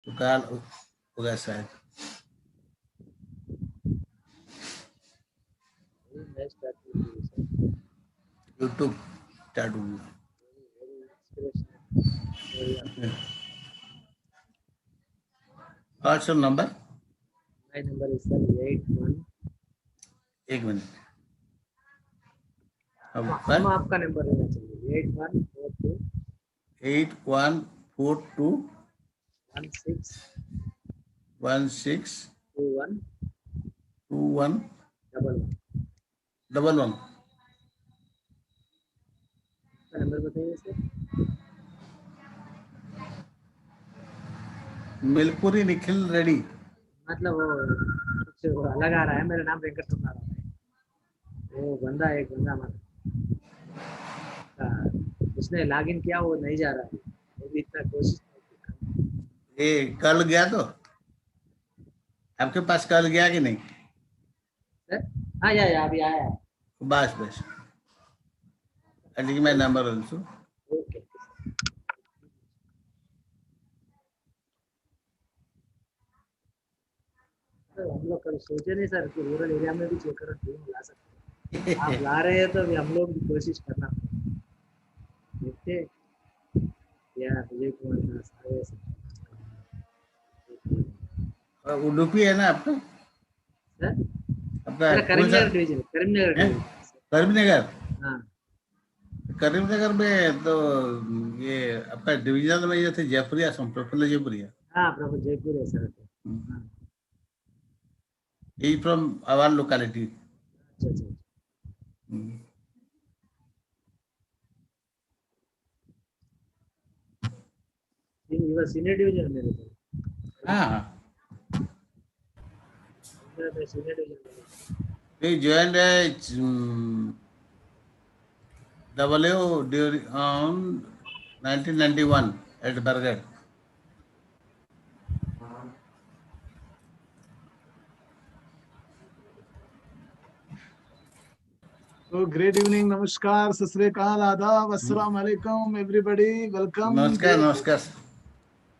तो कल होगा शायद यूट्यूब स्टार्ट होगा. What's your number? My number is 81. एक मिनट. हम आपका नंबर लेना चाहिए 8142 16 21 11 नंबर बताइए सर. मिलपुरी निखिल रेड्डी. मतलब वो कुछ अलग आ रहा है. मेरा नाम वेंकट रमण राव है. वो बंदा एक बंदा हमारा उसने लॉगिन किया, वो नहीं जा रहा है. वो भी इतना कोशिश. ये कल गया तो आपके पास कल गया कि नहीं? सर हाँ या अभी आया है. बस बस. मैं नंबर ऑल्सो. ओके. हम लोग कभी सोचे नहीं सर कि रूरल एरिया में भी चेकर टीम ला सकते हैं. आप ला रहे हैं तो अभी हम लोग भी कोशिश करना देखते यार. विजय कुमार दास उडुपी है ना आपका? सर आपका करीमनगर डिवीजन. करीमनगर. हाँ करीमनगर में तो ये आपका डिवीजन में ये थे जयपुरिया प्रफुल्ल जयपुरिया. हाँ प्रभु जयपुर है sir. He from our locality. अच्छा. सीनियर डिवीजन मेरे को. हाँ. Senior division. He joined WO during on 1991 at Bargad. So great evening, namaskar, sat sri akal, adab, assalamu alaikum, everybody. Welcome. Namaskar.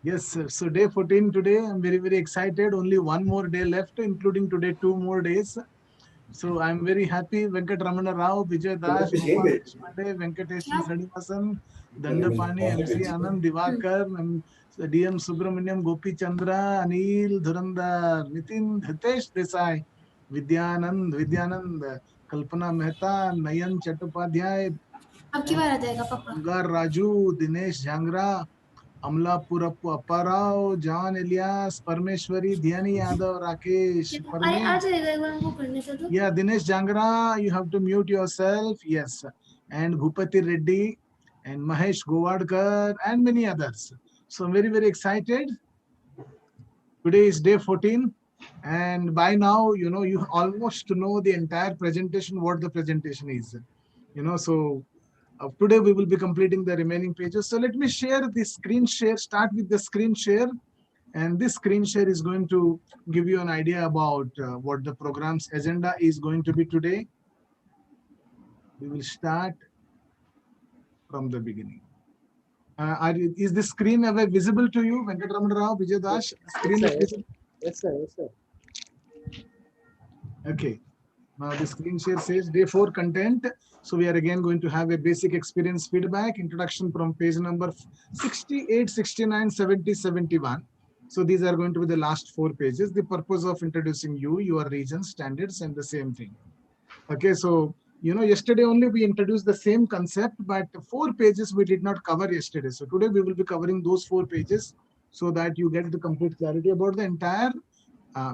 Yes, sir. So day 14 today. I'm very excited. Only one more day left, including today 2 more days. So I'm very happy. Venkat Ramana Rao, Vijay Das, Gopal Deshpande, Venkatesh Srinivasan, Dandapani, MC Anand, Divakar, DM Subramaniam, Gopi Chandra, Anil, Dhurandhar, Nitin, Hitesh Desai, Vidyanand, Kalpana Mehta, Nayan Chattopadhyay, Ungar Raju, Dinesh Jhangra, Amla Purappu Apparao, John Elias, Parmeshwari, Dhyani Yadav, Rakesh, Yeah, Dinesh Jangra, you have to mute yourself. Yes. And Bhupati Reddy and Mahesh Govadkar and many others. So I'm very excited. Today is day 14. And by now, you almost know the entire presentation, what the presentation is. So today we will be completing the remaining pages. So let me share the screen share, start with the screen share. And this screen share is going to give you an idea about what the program's agenda is going to be today. We will start from the beginning. Is the screen ever visible to you, Venkat Ramana Rao, Vijay Das? Screen is visible? Yes, sir. Okay. Now the screen share says day 4 content. So we are again going to have a basic experience feedback, introduction from page number 68, 69, 70, 71. So these are going to be the last 4 pages. The purpose of introducing you, your region, standards, and the same thing. Okay, so yesterday only we introduced the same concept, but 4 pages we did not cover yesterday. So today we will be covering those 4 pages so that you get the complete clarity about the entire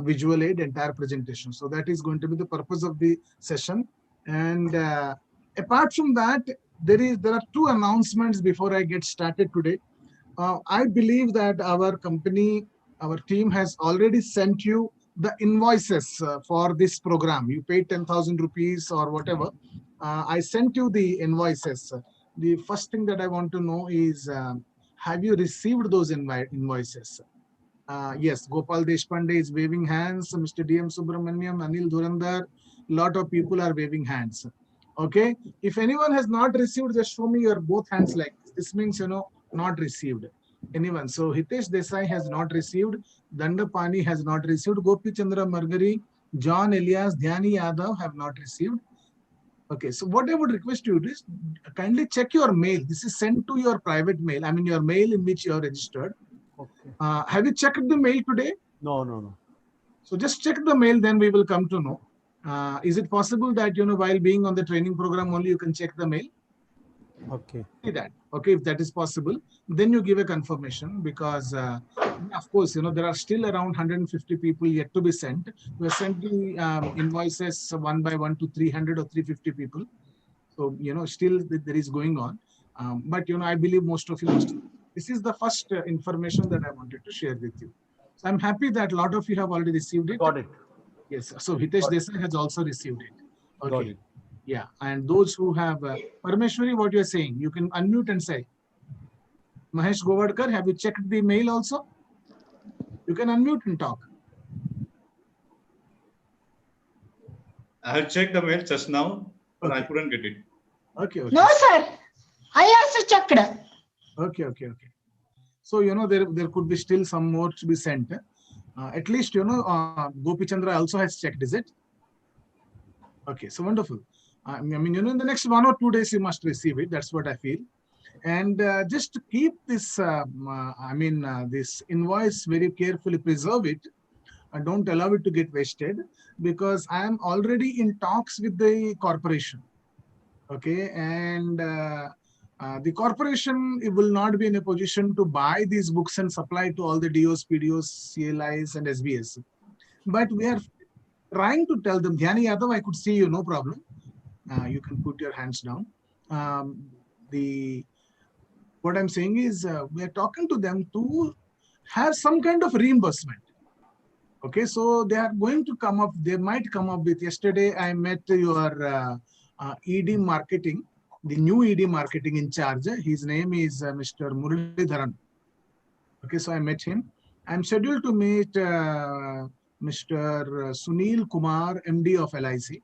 visual aid, entire presentation. So that is going to be the purpose of the session. And apart from that, there are 2 announcements before I get started today. I believe that our company, our team has already sent you the invoices for this program. You paid 10,000 rupees or whatever. I sent you the invoices. The first thing that I want to know is, have you received those invoices? Yes, Gopal Deshpande is waving hands. Mr. DM Subramaniam, Anil Dhurandhar, lot of people are waving hands. Okay, if anyone has not received, just show me your both hands like this. This means, not received. Anyone? So Hitesh Desai has not received. Dandapani has not received. Gopi Chandra Margari, John Elias, Dhyani Yadav have not received. Okay, so what I would request you is kindly check your mail. This is sent to your private mail. I mean your mail in which you are registered. Okay. Have you checked the mail today? No. So just check the mail, then we will come to know. Is it possible that, while being on the training program only, you can check the mail? Okay. See that. Okay, if that is possible, then you give a confirmation because, of course, there are still around 150 people yet to be sent. We are sending invoices one by one to 300 or 350 people. So, still there is going on. But, I believe most of you must. This is the first information that I wanted to share with you. So I'm happy that a lot of you have already received it. Got it. Yes. So Hitesh Desai has also received it. Okay. Got it. Yeah. And those who have, Parameshwari, what you're saying, you can unmute and say. Mahesh Govardkar, have you checked the mail also? You can unmute and talk. I have checked the mail just now, but I Okay. couldn't get it. Okay. No, sir. I also checked. Okay. So, there could be still some more to be sent. At least, Gopi Chandra also has checked, is it? Okay, so wonderful. I mean, in the next 1 or 2 days, you must receive it. That's what I feel. And just to keep this, this invoice very carefully, preserve it. Don't allow it to get wasted because I am already in talks with the corporation. Okay, and the corporation will not be in a position to buy these books and supply to all the DOs, PDOs, CLIs, and SBS. But we are trying to tell them, Dhyani Yadav, I could see you, no problem. You can put your hands down. What I'm saying is we are talking to them to have some kind of reimbursement. Okay, so they are going to come up, they might come up with, yesterday I met your ED marketing, the new ED marketing in charge. His name is Mr. Muralidharan. Okay, so I met him. I'm scheduled to meet Mr. Sunil Kumar, MD of LIC.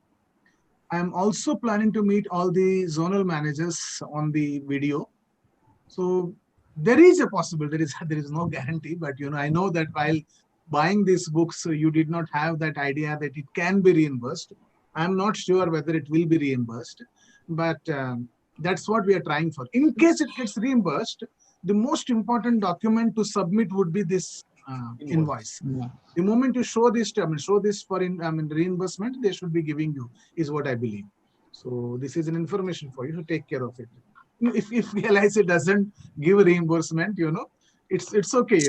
I'm also planning to meet all the zonal managers on the video. So there is a possibility, there is no guarantee, but I know that while buying these books, you did not have that idea that it can be reimbursed. I'm not sure whether it will be reimbursed, but that's what we are trying for. In case it gets reimbursed, the most important document to submit would be this invoice. Yeah. The moment you show this, show this for reimbursement, they should be giving you, is what I believe. So this is an information for you to take care of it. If LIC doesn't give reimbursement, it's okay.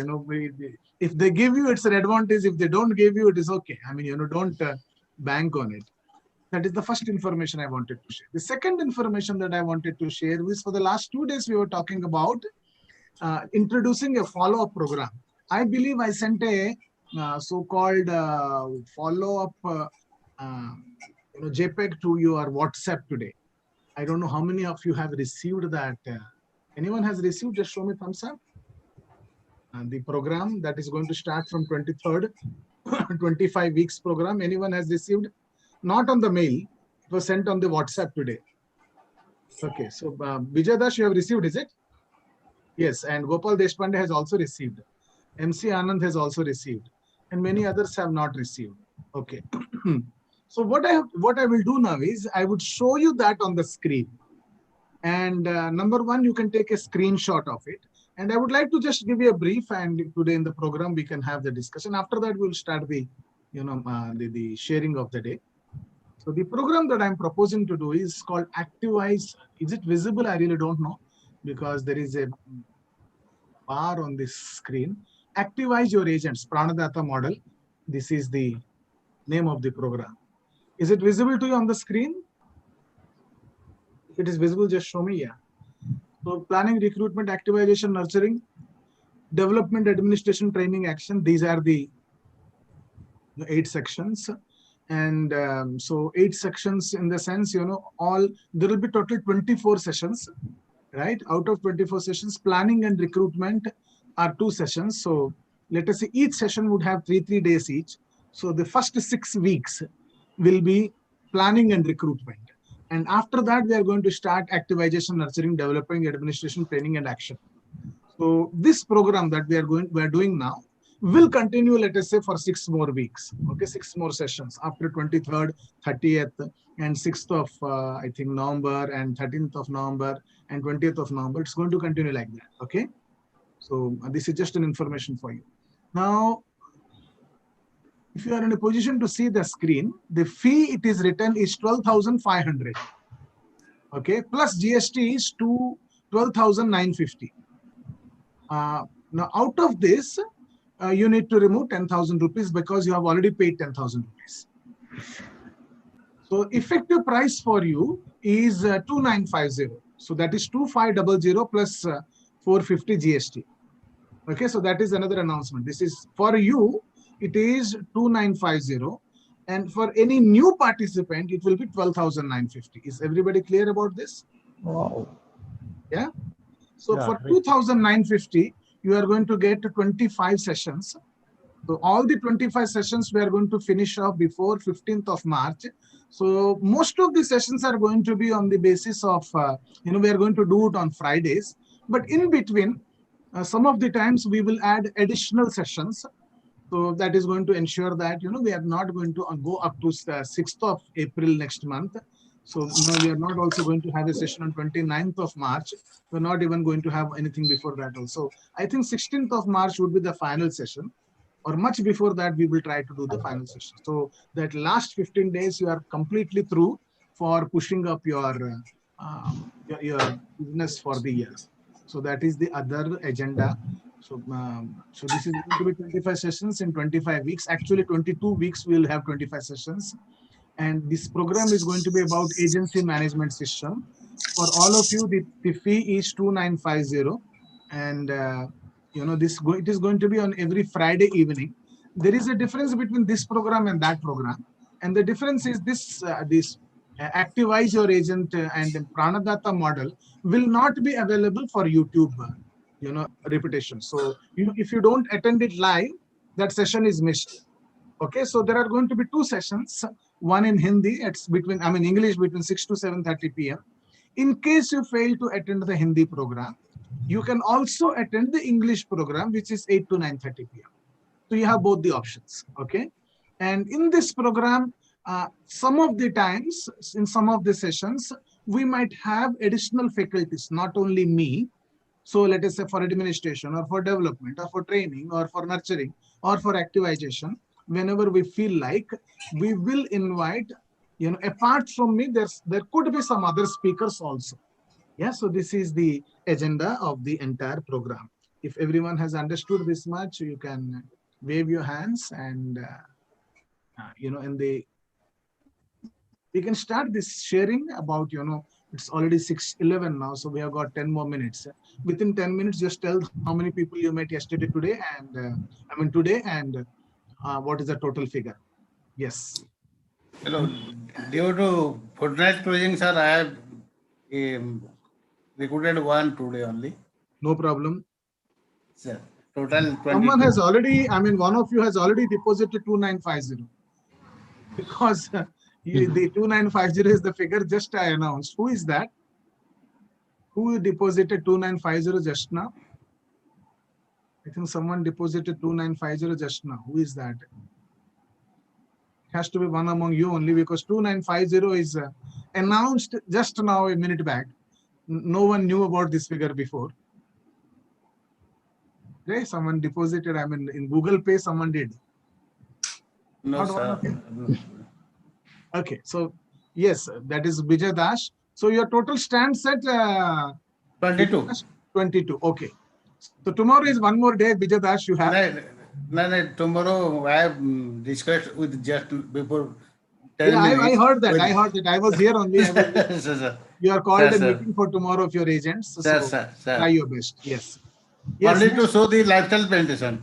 If they give you, it's an advantage. If they don't give you, it is okay. I mean, don't bank on it. That is the first information I wanted to share. The second information that I wanted to share was, for the last 2 days, we were talking about introducing a follow-up program. I believe I sent a so-called follow-up JPEG to your WhatsApp today. I don't know how many of you have received that. Anyone has received? Just show me thumbs up. And the program that is going to start from 23rd, 25 weeks program. Anyone has received? Not on the mail. It was sent on the WhatsApp today. Okay, so Vijay Das, you have received, is it? Yes, and Gopal Deshpande has also received. MC Anand has also received, and many others have not received. Okay. So what I will do now is I would show you that on the screen. And number one, you can take a screenshot of it. And I would like to just give you a brief, and today in the program, we can have the discussion. After that, we'll start the, the sharing of the day. So the program that I'm proposing to do is called Activize. Is it visible? I really don't know, because there is a bar on this screen. Activize your agents, Pranadata model. This is the name of the program. Is it visible to you on the screen? If it is visible, just show me. Yeah. So planning, recruitment, activization, nurturing, development, administration, training, action. These are the 8 sections. And so 8 sections in the sense, there will be total 24 sessions, right? Out of 24 sessions, planning and recruitment are 2 sessions. So let us say each session would have 3 days each. So the first 6 weeks will be planning and recruitment. And after that, we are going to start activization, nurturing, developing, administration, training, and action. So this program that we are doing now will continue, let us say, for 6 more weeks. Okay, 6 more sessions after 23rd, 30th, and 6th of I think November, and 13th of November, and 20th of November. It's going to continue like that. Okay, so this is just an information for you. Now, if you are in a position to see the screen, the fee it is written is 12,500. Okay, plus GST is 12,950. Now, out of this, you need to remove 10,000 rupees because you have already paid 10,000 rupees. So effective price for you is 2,950. So that is 2,500 plus 450 GST. Okay, so that is another announcement. This is for you, it is 2,950. And for any new participant, it will be 12,950. Is everybody clear about this? Wow. Yeah. So Yeah, for great. 2,950, you are going to get 25 sessions. So all the 25 sessions we are going to finish off before 15th of March. So most of the sessions are going to be on the basis of, we are going to do it on Fridays. But in between, some of the times we will add additional sessions. So that is going to ensure that, we are not going to go up to 6th of April next month. So we are not also going to have a session on 29th of March. We're not even going to have anything before that also. I think 16th of March would be the final session, or much before that we will try to do the final session. So that last 15 days you are completely through for pushing up your business for the year. So that is the other agenda. So this is going to be 25 sessions in 25 weeks. Actually 22 weeks we will have 25 sessions. And this program is going to be about agency management system. For all of you, the fee is 2,950. And it is going to be on every Friday evening. There is a difference between this program and that program. And the difference is this Activize Your Agent and Pranadatta model will not be available for YouTube repetition. So if you don't attend it live, that session is missed. Okay, so there are going to be 2 sessions, one in Hindi, it's English between 6 to 7:30 p.m. In case you fail to attend the Hindi program, you can also attend the English program, which is 8 to 9:30 p.m. So you have both the options, okay? And in this program, some of the times, in some of the sessions, we might have additional faculties, not only me. So let us say for administration or for development or for training or for nurturing or for activization, whenever we feel like, we will invite, apart from me, there could be some other speakers also. Yeah, so this is the agenda of the entire program. If everyone has understood this much, you can wave your hands and, we can start this sharing about, it's already 6:11 now, so we have got 10 more minutes. Within 10 minutes, just tell how many people you met yesterday, today, and today, and what is the total figure? Yes. Hello. Due to fortnight closing, sir, I have recruited one today only. No problem. Sir, total 22. Someone has already, one of you has already deposited 2,950 because the 2,950 is the figure just I announced. Who is that? Who deposited 2,950 just now? I think someone deposited 2,950 just now. Who is that? It has to be one among you only, because 2,950 is announced just now a minute back. No one knew about this figure before. Okay, someone deposited, in Google Pay, someone did. No, Not sir. Okay, so yes, that is Vijay Dash. So your total stands at 22. 22. Okay. So tomorrow is one more day, Vijay Dash, you have. No, tomorrow I have discussed with just before 10 Yeah, minutes. I heard that. I heard that. I was here only. Sir. You are called Sir, a meeting for tomorrow of your agents. So Sir. try your best. Yes. Yes. Only to show the lifestyle presentation.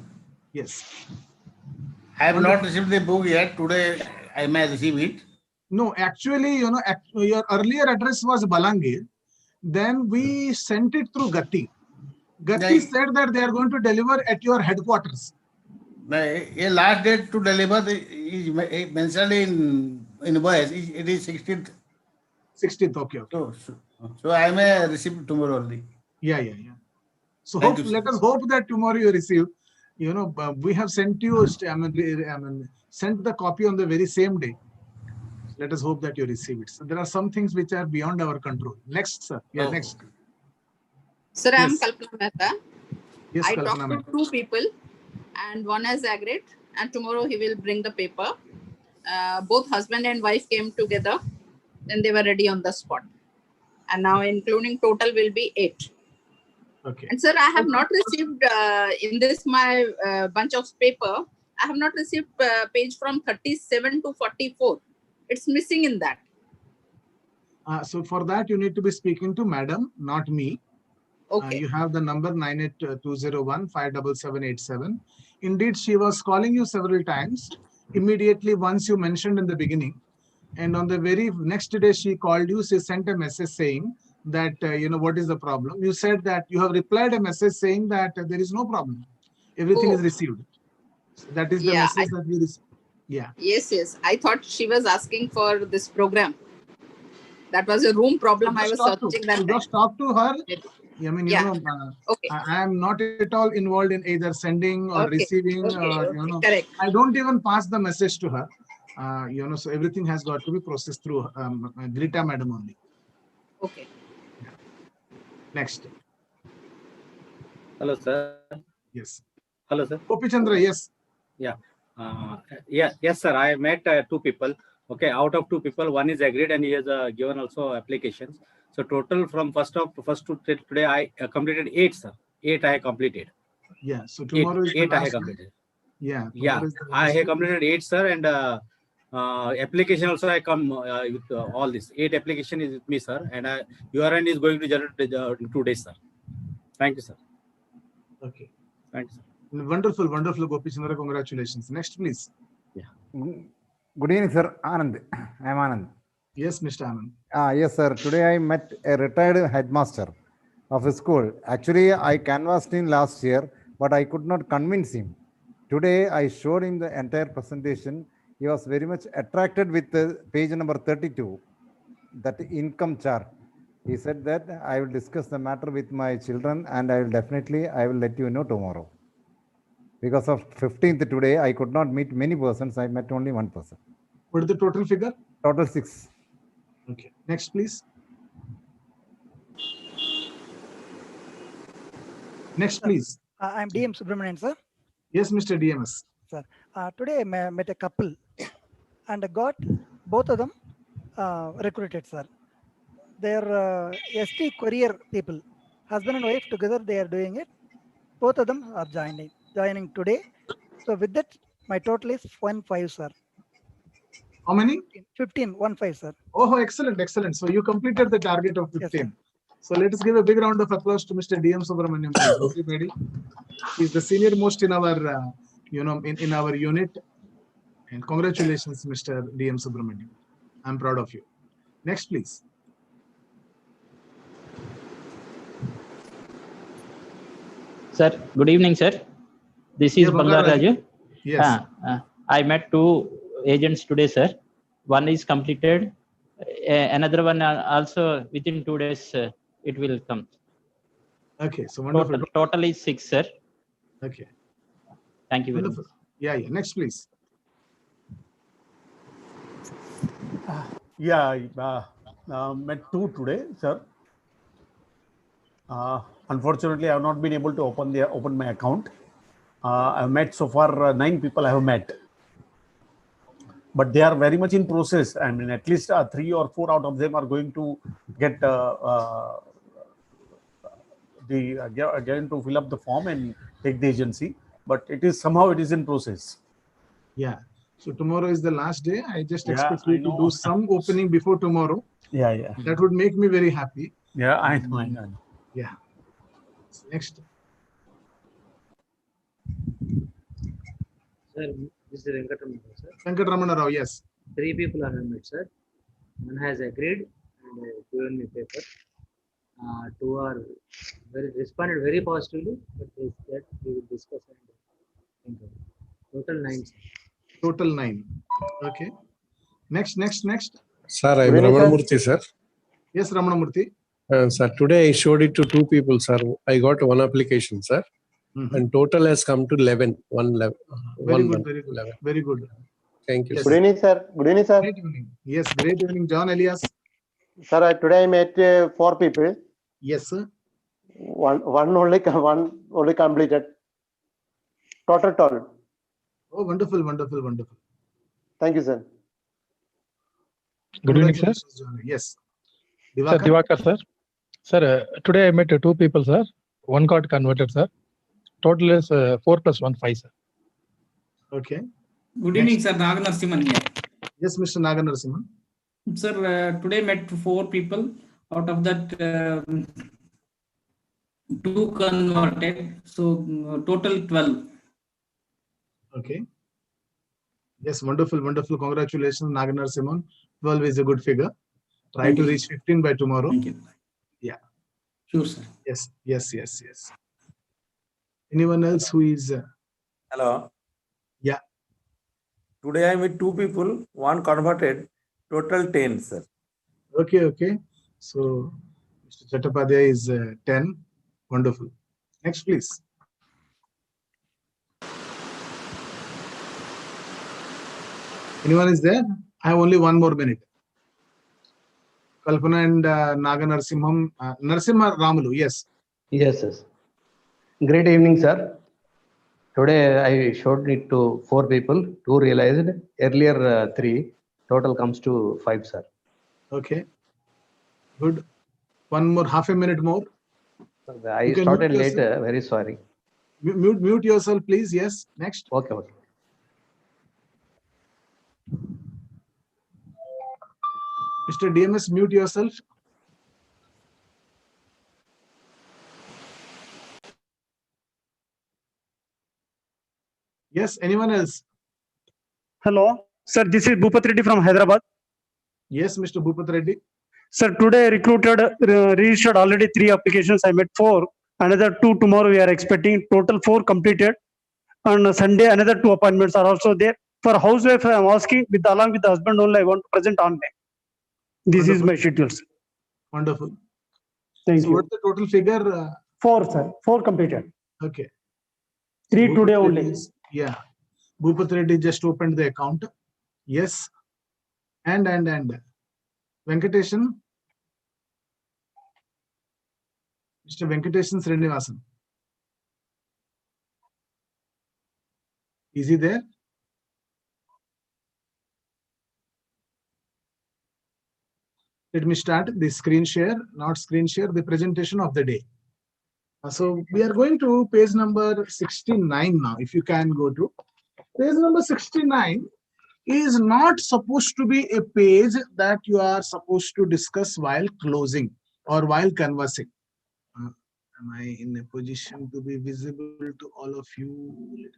Yes. I have not received the book yet. Today I may receive it. No, actually, your earlier address was Balangir. Then we sent it through Gatti. Gatti said that they are going to deliver at your headquarters. A last date to deliver is mentioned in invoice. It is 16th. 16th, okay. So I may receive tomorrow only. Yeah. So Thank hope, you, let sir. us hope that tomorrow you receive. You know, we have sent you, sent the copy on the very same day. Let us hope that you receive it. So there are some things which are beyond our control. Next, sir. Yeah, Oh. next. Sir, I am Yes. Kalpana Mehta. Yes, I Kalpana talked to ma'am. 2 people and one has agreed and tomorrow he will bring the paper. Both husband and wife came together and they were ready on the spot. And now including total will be 8. Okay. And sir, I have not received in this my bunch of paper, I have not received page from 37 to 44. It's missing in that. So for that, you need to be speaking to madam, not me. Okay. You have the number 98201-57787. Indeed, she was calling you several times. Immediately, once you mentioned in the beginning, and on the very next day she called you, she sent a message saying that, what is the problem? You said that you have replied a message saying that there is no problem. Everything is received. So that is the Yeah, message that we received. Yeah. Yes. I thought she was asking for this program. That was a room problem. I was searching that. Just talk to her. I mean, Okay. I am not at all involved in either sending or receiving. Okay. Correct. I don't even pass the message to her. So everything has got to be processed through Grita madam only. Okay. Yeah. Next. Hello, sir. Yes. Hello, sir. Gopi Chandra, yes. Yeah. Yes, sir. I met 2 people. Okay, out of 2 people, one is agreed and he has given also applications. So total from first to today, I completed 8, sir. 8 I have completed. Yeah. So tomorrow is the 8 I last have day. completed. Yeah. Yeah, I have completed 8, sir, and application also I come with all this. 8 application is with me, sir, and URN is going to generate in 2 days, sir. Thank you, sir. Okay. Thanks, sir. Wonderful, Gopi Chandra. Congratulations. Next, please. Yeah. Good evening, sir. Anand. I am Anand. Yes, Mr. Anand. Yes, sir. Today I met a retired headmaster of a school. Actually, I canvassed him last year, but I could not convince him. Today, I showed him the entire presentation. He was very much attracted with the page number 32, that income chart. He said that I will discuss the matter with my children and I will let you know tomorrow. Because of 15th today, I could not meet many persons. I met only one person. What is the total figure? Total 6. Okay. Next, please. Next, please. I'm DM Subramanian, sir. Yes, Mr. DMS. Sir, today I met a couple and got both of them recruited, sir. They're ST courier people. Husband and wife together, they are doing it. Both of them are joining today. So with that, my total is 15, sir. How many? 15, 15, sir. Oh, excellent, excellent. So you completed the target of 15. Yes, so let us give a big round of applause to Mr. DM Subramanian. Everybody. He's the senior most in our, in our unit. And congratulations, Mr. DM Subramanian. I'm proud of you. Next, please. Sir, good evening, sir. This is Bangar Raju. Yes. I met 2 agents today, sir. One is completed. Another one also within 2 days, it will come. Okay, so wonderful. Total is 6, sir. Okay. Thank you very wonderful. much. Yeah. Next, please. Met 2 today, sir. Unfortunately, I have not been able to open my account. I have met so far 9 people I have met, but they are very much in process. I mean, at least 3 or 4 out of them are going to get going to fill up the form and take the agency. But it is somehow it is in process. Yeah. So tomorrow is the last day. I just Yeah, expect you to do some opening before tomorrow. Yeah. That would make me very happy. Yeah, I know. Yeah. Next. Sir, this is Venkatramana, sir. Venkatramana Rao, yes. 3 people are met, sir. One has agreed and given me paper. 2 are responded very positively, but they said we will discuss and think of it. Total 9. Sir. Total 9. Okay. Next. Sir, I am Ramanamurthy, sir. Yes, Ramanamurthy. Sir, today I showed it to 2 people, sir. I got 1 application, sir. And total has come to 11. Very good, very good, 11. very good. Thank you, Yes. sir. Good evening, sir. Good evening, sir. Great evening. Yes, great evening, John Elias. Sir, today I met 4 people. Yes, sir. One only completed. Total 12. Oh, wonderful, wonderful, wonderful. Thank you, sir. Good evening, sir. Congratulations, John. Yes. Sir, Divakar, sir. Sir, today I met 2 people, sir. One got converted, sir. Total is 4 plus 1, 5, sir. Okay. Good evening, sir. Naga Narasimhan here. Yes, Mr. Naga Narasimhan. Sir, today met 4 people. Out of that, 2 converted. So total 12. Okay. Yes, wonderful, wonderful. Congratulations, Naga Narasimhan. 12 is a good figure. Try Thank to you. reach 15 by tomorrow. Thank you. Yeah. Sure, sir. Yes, yes, yes, yes. Anyone else who is... Hello. Yeah. Today I met 2 people, 1 converted, total 10, sir. Okay, okay. So, Mr. Chattopadhyay is 10. Wonderful. Next, please. Anyone is there? I have only 1 more minute. Kalpana and Naga Narasimham. Narasimha Ramalu, yes. Yes, yes. Great evening, sir. Today I showed it to 4 people. 2 realized. Earlier 3. Total comes to 5, sir. Okay. Good. 1 more, half a minute more. I started later. Very sorry. Mute yourself, please. Yes. Next. Okay, okay. Mr. DMS, mute yourself. Yes, anyone else? Hello, sir. This is Bhupat Reddy from Hyderabad. Yes, Mr. Bhupat Reddy. Sir, today I recruited, registered already 3 applications. I met 4. Another 2 tomorrow we are expecting. Total 4 completed. On Sunday, another 2 appointments are also there. For housewife, I am asking along with the husband only. I want to present on them. This Wonderful. is my schedule, sir. Wonderful. Thank So you. what's the total figure? 4, sir. 4 completed. Okay. 3 Bhupat today Reddy only. is- yeah. Bhupat Reddy just opened the account. Yes. And Venkatesan. Mr. Venkatesan Srinivasan. Is he there? Let me start the screen share, not screen share, the presentation of the day. So we are going to page number 69 now. If you can go to page number 69 is not supposed to be a page that you are supposed to discuss while closing or while conversing. Am I in a position to be visible to all of you?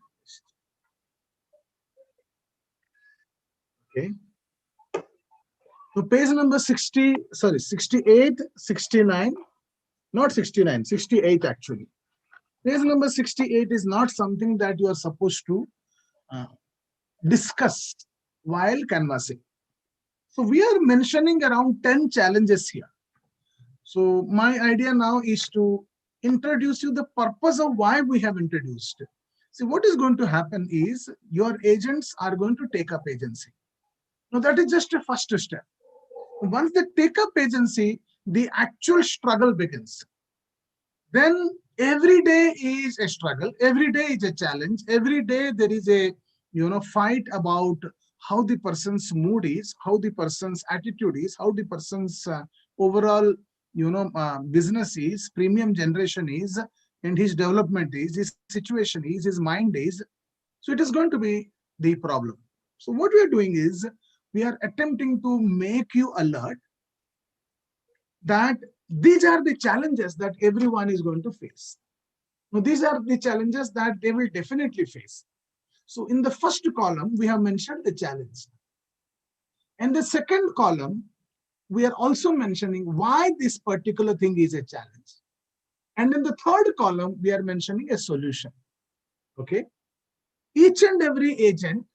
Okay. So page number 68, 69, not 69, 68 actually. Page number 68 is not something that you are supposed to discuss while canvassing. So we are mentioning around 10 challenges here. So my idea now is to introduce you the purpose of why we have introduced. See, what is going to happen is your agents are going to take up agency. Now that is just a first step. Once they take up agency, the actual struggle begins. Then every day is a struggle, every day is a challenge, every day there is a fight about how the person's mood is, how the person's attitude is, how the person's overall business is, premium generation is, and his development is, his situation is, his mind is. So it is going to be the problem. So what we are doing is we are attempting to make you alert that these are the challenges that everyone is going to face. Now, these are the challenges that they will definitely face. So in the first column, we have mentioned the challenge. And the second column, we are also mentioning why this particular thing is a challenge. And in the third column, we are mentioning a solution. Okay. Each and every agent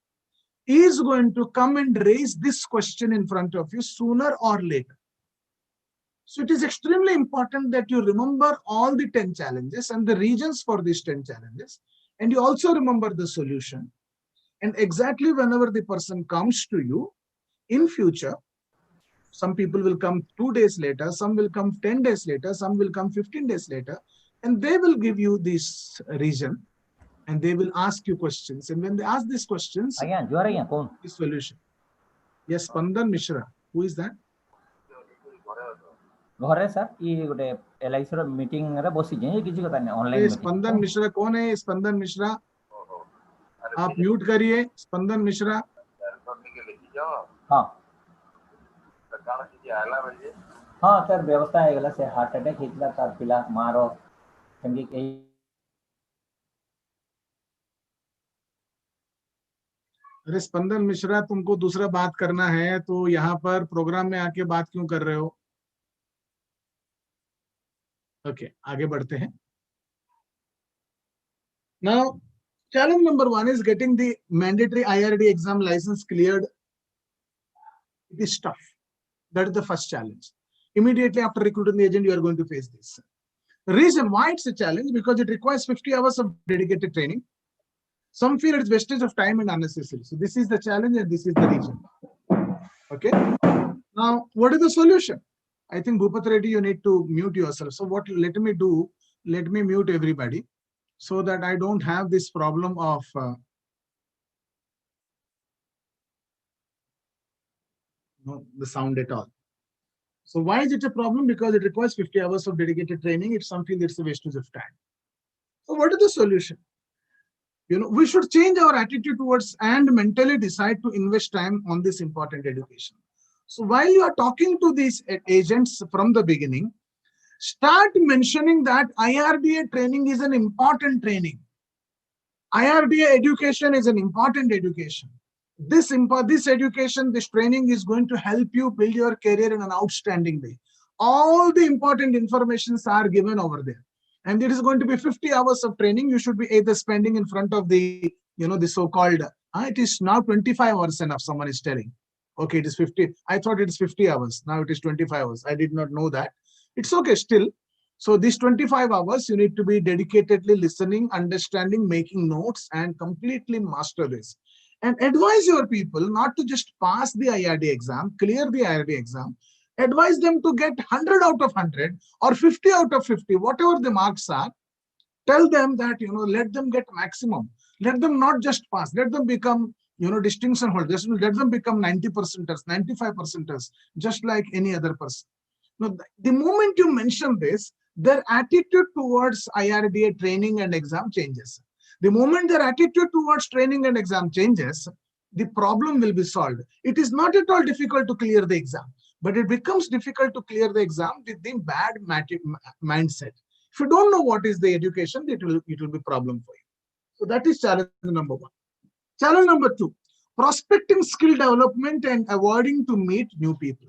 is going to come and raise this question in front of you sooner or later. So it is extremely important that you remember all the 10 challenges and the reasons for these 10 challenges. And you also remember the solution. And exactly whenever the person comes to you in future, some people will come 2 days later, some will come 10 days later, some will come 15 days later, and they will give you this reason and they will ask you questions. And when they ask these questions, the solution. Yes, Spandan Mishra. Who is that? घरे sir ये गोटे LIC रो meeting रे बसी जे किछि कथा नै online meeting स्पंदन मिश्रा कौन है? स्पंदन मिश्रा आप म्यूट करिए। स्पंदन मिश्रा। हां हां सर व्यवस्था है गला से हार्ट अटैक हितला तार पिला मारो संगी के। अरे स्पंदन मिश्रा, तुमको दूसरा बात करना है तो यहाँ पर प्रोग्राम में आके बात क्यों कर रहे हो? ओके, आगे बढ़ते हैं। Now, challenge number 1 is getting the mandatory IRD exam license cleared. It is tough. That is the first challenge. Immediately after recruiting the agent, you are going to face this. The reason why it's a challenge, because it requires 50 hours of dedicated training. Some feel it's wastage of time and unnecessary. So this is the challenge and this is the reason. Okay. Now, what is the solution? I think Bhupat Reddy, you need to mute yourself. So what let me do, let me mute everybody so that I don't have this problem of the sound at all. So why is it a problem? Because it requires 50 hours of dedicated training. It's something that's a wastage of time. So what is the solution? We should change our attitude towards and mentally decide to invest time on this important education. So while you are talking to these agents from the beginning, start mentioning that IRDA training is an important training. IRDA education is an important education. This education, this training is going to help you build your career in an outstanding way. All the important informations are given over there. And it is going to be 50 hours of training. You should be either spending in front of the, the so-called, it is now 25 hours enough, someone is telling. Okay, it is 50. I thought it is 50 hours. Now it is 25 hours. I did not know that. It's okay still. So these 25 hours, you need to be dedicatedly listening, understanding, making notes, and completely master this. And advise your people not to just pass the IRD exam, clear the IRD exam. Advise them to get 100 out of 100 or 50 out of 50, whatever the marks are. Tell them that, let them get maximum. Let them not just pass. Let them become, distinction holders. Let them become 90%ers, 95%ers, just like any other person. Now, the moment you mention this, their attitude towards IRDA training and exam changes. The moment their attitude towards training and exam changes, the problem will be solved. It is not at all difficult to clear the exam, but it becomes difficult to clear the exam with the bad mindset. If you don't know what is the education, it will be a problem for you. So that is challenge number 1. Challenge number 2, prospecting skill development and avoiding to meet new people.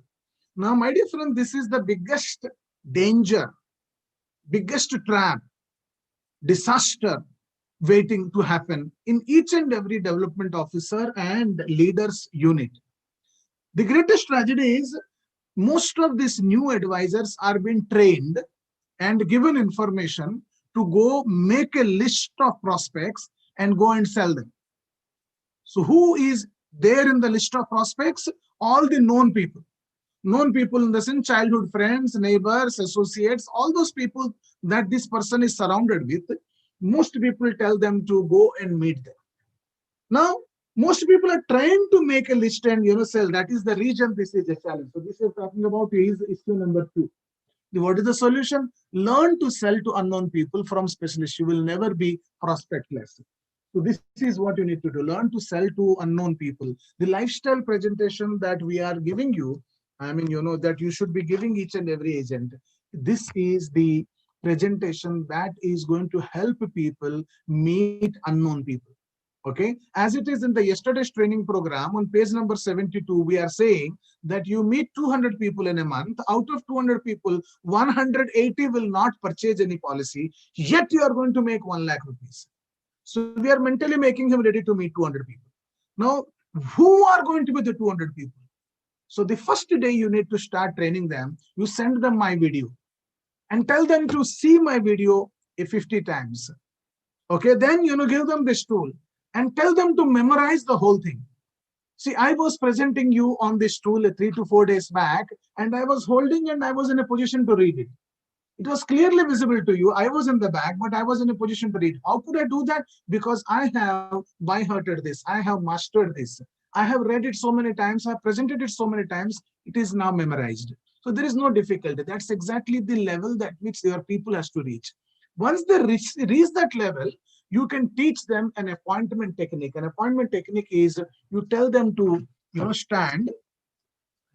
Now, my dear friend, this is the biggest danger, biggest trap, disaster waiting to happen in each and every development officer and leaders unit. The greatest tragedy is most of these new advisors are being trained and given information to go make a list of prospects and go and sell them. So who is there in the list of prospects? All the known people. Known people in the sense childhood friends, neighbors, associates, all those people that this person is surrounded with. Most people tell them to go and meet them. Now, most people are trying to make a list and sell. That is the reason this is a challenge. So this is talking about is issue number 2. What is the solution? Learn to sell to unknown people from specialists. You will never be prospectless. So this is what you need to do. Learn to sell to unknown people. The lifestyle presentation that we are giving you, that you should be giving each and every agent. This is the presentation that is going to help people meet unknown people. Okay, as it is in the yesterday's training program on page number 72, we are saying that you meet 200 people in a month. Out of 200 people, 180 will not purchase any policy, yet you are going to make 1 lakh rupees. So we are mentally making him ready to meet 200 people. Now, who are going to be the 200 people? So the first day you need to start training them, you send them my video and tell them to see my video 50 times. Okay, then give them this tool and tell them to memorize the whole thing. See, I was presenting you on this tool 3 to 4 days back, and I was holding and I was in a position to read it. It was clearly visible to you. I was in the back, but I was in a position to read. How could I do that? Because I have by-hearted this. I have mastered this. I have read it so many times. I have presented it so many times. It is now memorized. So there is no difficulty. That's exactly the level that which your people has to reach. Once they reach that level, you can teach them an appointment technique. An appointment technique is you tell them to stand.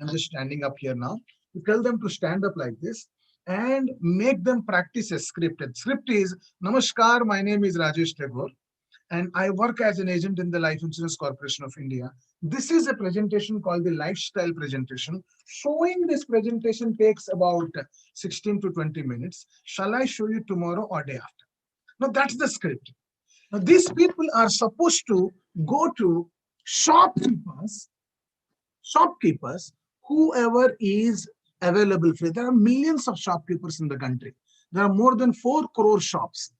I'm just standing up here now. You tell them to stand up like this and make them practice a script. The script is, Namaskar, my name is Rajesh Tagore and I work as an agent in the Life Insurance Corporation of India. This is a presentation called the lifestyle presentation. Showing this presentation takes about 16 to 20 minutes. Shall I show you tomorrow or day after? Now that's the script. Now these people are supposed to go to shopkeepers, whoever is available free. There are millions of shopkeepers in the country. There are more than 4 crore shops.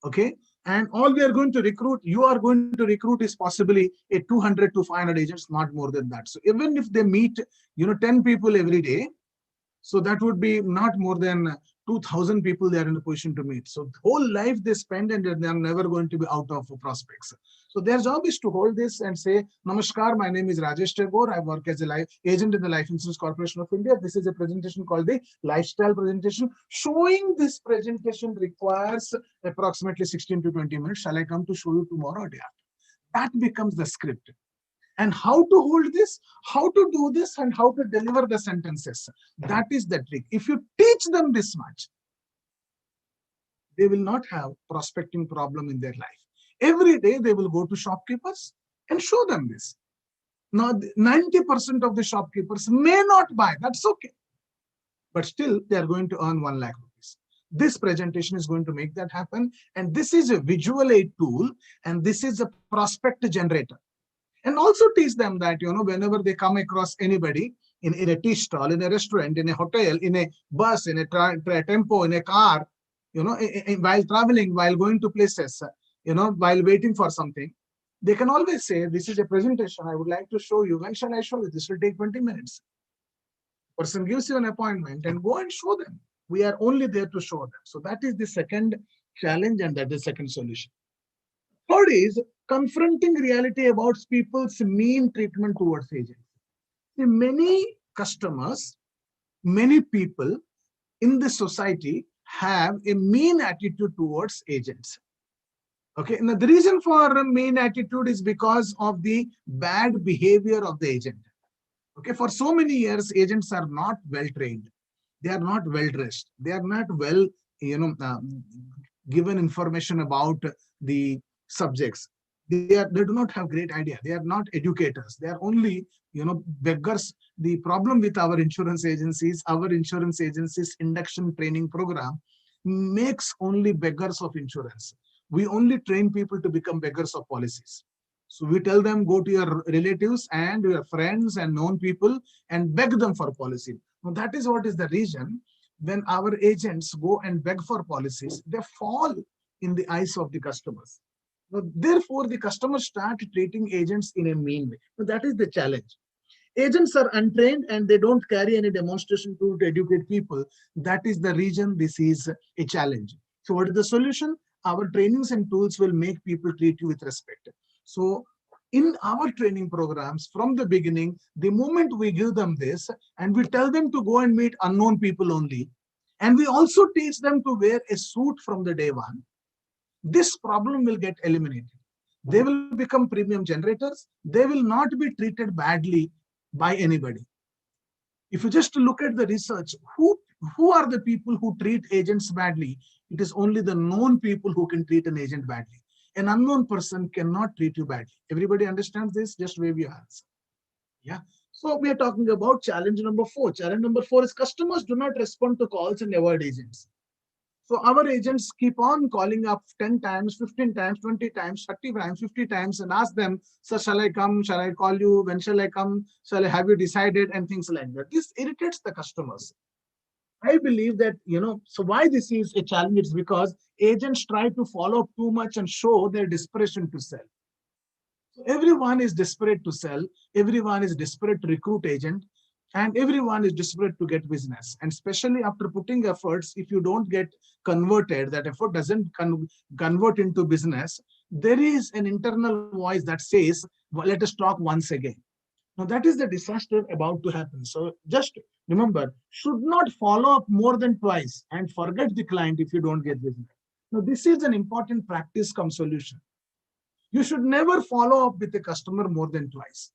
Okay. And all we are going to recruit, you are going to recruit is possibly a 200 to 500 agents, not more than that. So even if they meet, 10 people every day, so that would be not more than 2,000 people they are in a position to meet. So the whole life they spend and they are never going to be out of prospects. So their job is to hold this and say, Namaskar, my name is Rajesh Tagore. I work as a agent in the Life Insurance Corporation of India. This is a presentation called the lifestyle presentation. Showing this presentation requires approximately 16 to 20 minutes. Shall I come to show you tomorrow or day after? That becomes the script. And how to hold this, how to do this, and how to deliver the sentences. That is the trick. If you teach them this much, they will not have prospecting problem in their life. Every day they will go to shopkeepers and show them this. Now, 90% of the shopkeepers may not buy. That's okay. But still, they are going to earn 1 lakh rupees. This presentation is going to make that happen. And this is a visual aid tool. And this is a prospect generator. And also teach them that, whenever they come across anybody in a tea stall, in a restaurant, in a hotel, in a bus, in a tempo, in a car, while traveling, while going to places, while waiting for something, they can always say, this is a presentation I would like to show you. When shall I show you? This will take 20 minutes. Person gives you an appointment and go and show them. We are only there to show them. So that is the second challenge and that is the second solution. Third is confronting reality about people's mean treatment towards agents. See, many customers, many people in the society have a mean attitude towards agents. Okay, now the reason for a mean attitude is because of the bad behavior of the agent. Okay, for so many years, agents are not well trained. They are not well dressed. They are not well, given information about the subjects. They do not have great idea. They are not educators. They are only, beggars. The problem with our insurance agencies induction training program makes only beggars of insurance. We only train people to become beggars of policies. So we tell them, go to your relatives and your friends and known people and beg them for policy. Now that is what is the reason when our agents go and beg for policies, they fall in the eyes of the customers. Now, therefore, the customers start treating agents in a mean way. Now, that is the challenge. Agents are untrained and they don't carry any demonstration tool to educate people. That is the reason this is a challenge. So what is the solution? Our trainings and tools will make people treat you with respect. So in our training programs, from the beginning, the moment we give them this and we tell them to go and meet unknown people only, and we also teach them to wear a suit from the day one, this problem will get eliminated. They will become premium generators. They will not be treated badly by anybody. If you just look at the research, who are the people who treat agents badly? It is only the known people who can treat an agent badly. An unknown person cannot treat you badly. Everybody understands this? Just wave your hands. Yeah. So we are talking about challenge number 4. Challenge number 4 is customers do not respond to calls and avoid agents. So our agents keep on calling up 10 times, 15 times, 20 times, 30 times, 50 times and ask them, sir, shall I come? Shall I call you? When shall I come? Shall I have you decided? And things like that. This irritates the customers. I believe that, so why this is a challenge is because agents try to follow up too much and show their desperation to sell. So everyone is desperate to sell. Everyone is desperate to recruit agent. And everyone is desperate to get business. And especially after putting efforts, if you don't get converted, that effort doesn't convert into business, there is an internal voice that says, well, let us talk once again. Now that is the disaster about to happen. So just remember, should not follow up more than twice and forget the client if you don't get business. Now this is an important practice come solution. You should never follow up with a customer more than twice.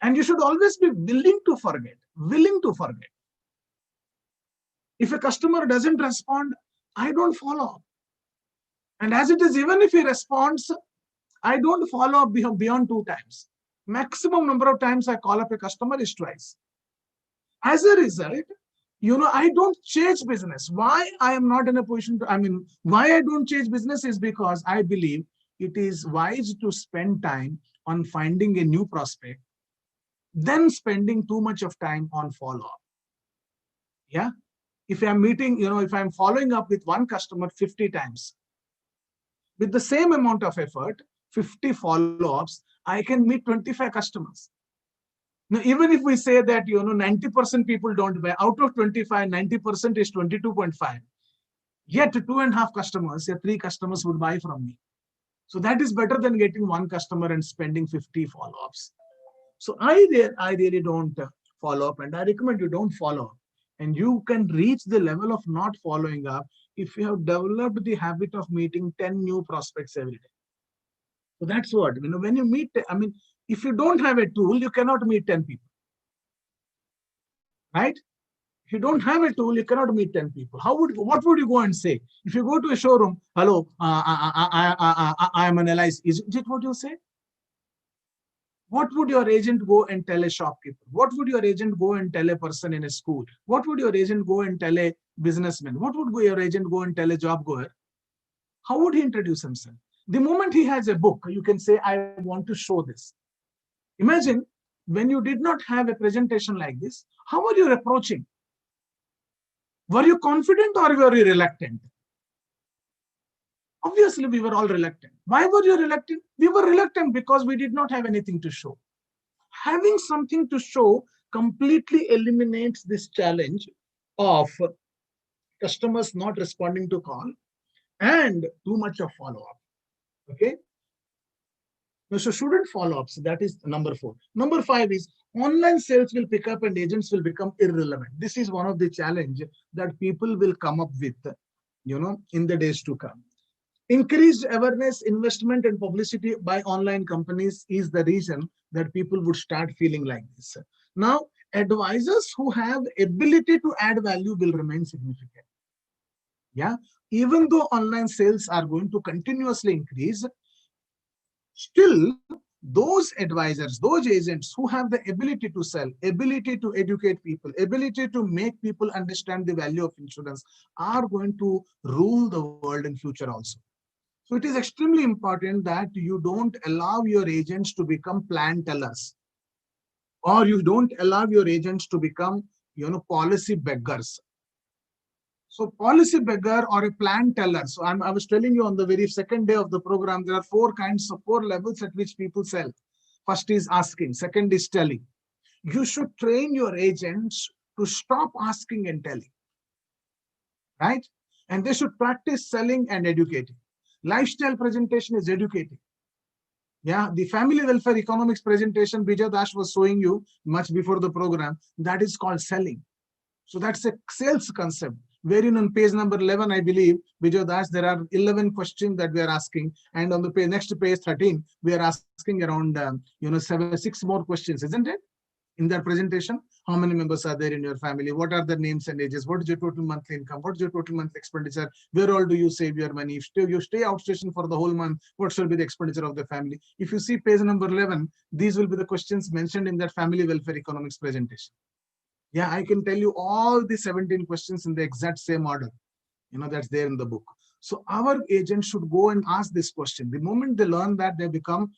And you should always be willing to forget, If a customer doesn't respond, I don't follow up. And as it is, even if he responds, I don't follow up beyond 2 times. Maximum number of times I call up a customer is twice. As a result, I don't change business. Why I am not in a position to, why I don't change business is because I believe it is wise to spend time on finding a new prospect than spending too much of time on follow-up. Yeah. If I'm meeting, if I'm following up with one customer 50 times, with the same amount of effort, 50 follow-ups, I can meet 25 customers. Now, even if we say that, 90% people don't buy, out of 25, 90% is 22.5. Yet 2.5 customers, 3 customers would buy from me. So that is better than getting one customer and spending 50 follow-ups. So I really don't follow up, and I recommend you don't follow up. And you can reach the level of not following up if you have developed the habit of meeting 10 new prospects every day. So that's what, when you meet, if you don't have a tool, you cannot meet 10 people. Right? If you don't have a tool, you cannot meet 10 people. What would you go and say? If you go to a showroom, hello, I am an LIC. Is it what you say? What would your agent go and tell a shopkeeper? What would your agent go and tell a person in a school? What would your agent go and tell a businessman? What would your agent go and tell a job goer? How would he introduce himself? The moment he has a book, you can say, I want to show this. Imagine when you did not have a presentation like this, how were you approaching? Were you confident or were you reluctant? Obviously, we were all reluctant. Why were you reluctant? We were reluctant because we did not have anything to show. Having something to show completely eliminates this challenge of customers not responding to call and too much of follow-up. Okay? So shouldn't follow-ups. That is number 4. Number 5 is online sales will pick up and agents will become irrelevant. This is one of the challenge that people will come up with, in the days to come. Increased awareness, investment, and publicity by online companies is the reason that people would start feeling like this. Now, advisors who have ability to add value will remain significant. Yeah, even though online sales are going to continuously increase, still those advisors, those agents who have the ability to sell, ability to educate people, ability to make people understand the value of insurance are going to rule the world in future also. So it is extremely important that you don't allow your agents to become plan tellers, or you don't allow your agents to become, policy beggars. So policy beggar or a plan teller. So I was telling you on the very second day of the program, there are 4 levels at which people sell. First is asking, second is telling. You should train your agents to stop asking and telling, right? And they should practice selling and educating. Lifestyle presentation is educating. Yeah, the family welfare economics presentation Bijay Dash was showing you much before the program, that is called selling. So that's a sales concept. Wherein on page number 11, I believe, Bijay Dash, there are 11 questions that we are asking. And on the page, next page 13, we are asking around, 6 more questions, isn't it? In that presentation, how many members are there in your family? What are their names and ages? What is your total monthly income? What is your total monthly expenditure? Where all do you save your money? If you stay outstation for the whole month, what shall be the expenditure of the family? If you see page number 11, these will be the questions mentioned in that family welfare economics presentation. Yeah, I can tell you all the 17 questions in the exact same order. That's there in the book. So our agents should go and ask this question. The moment they learn that, they become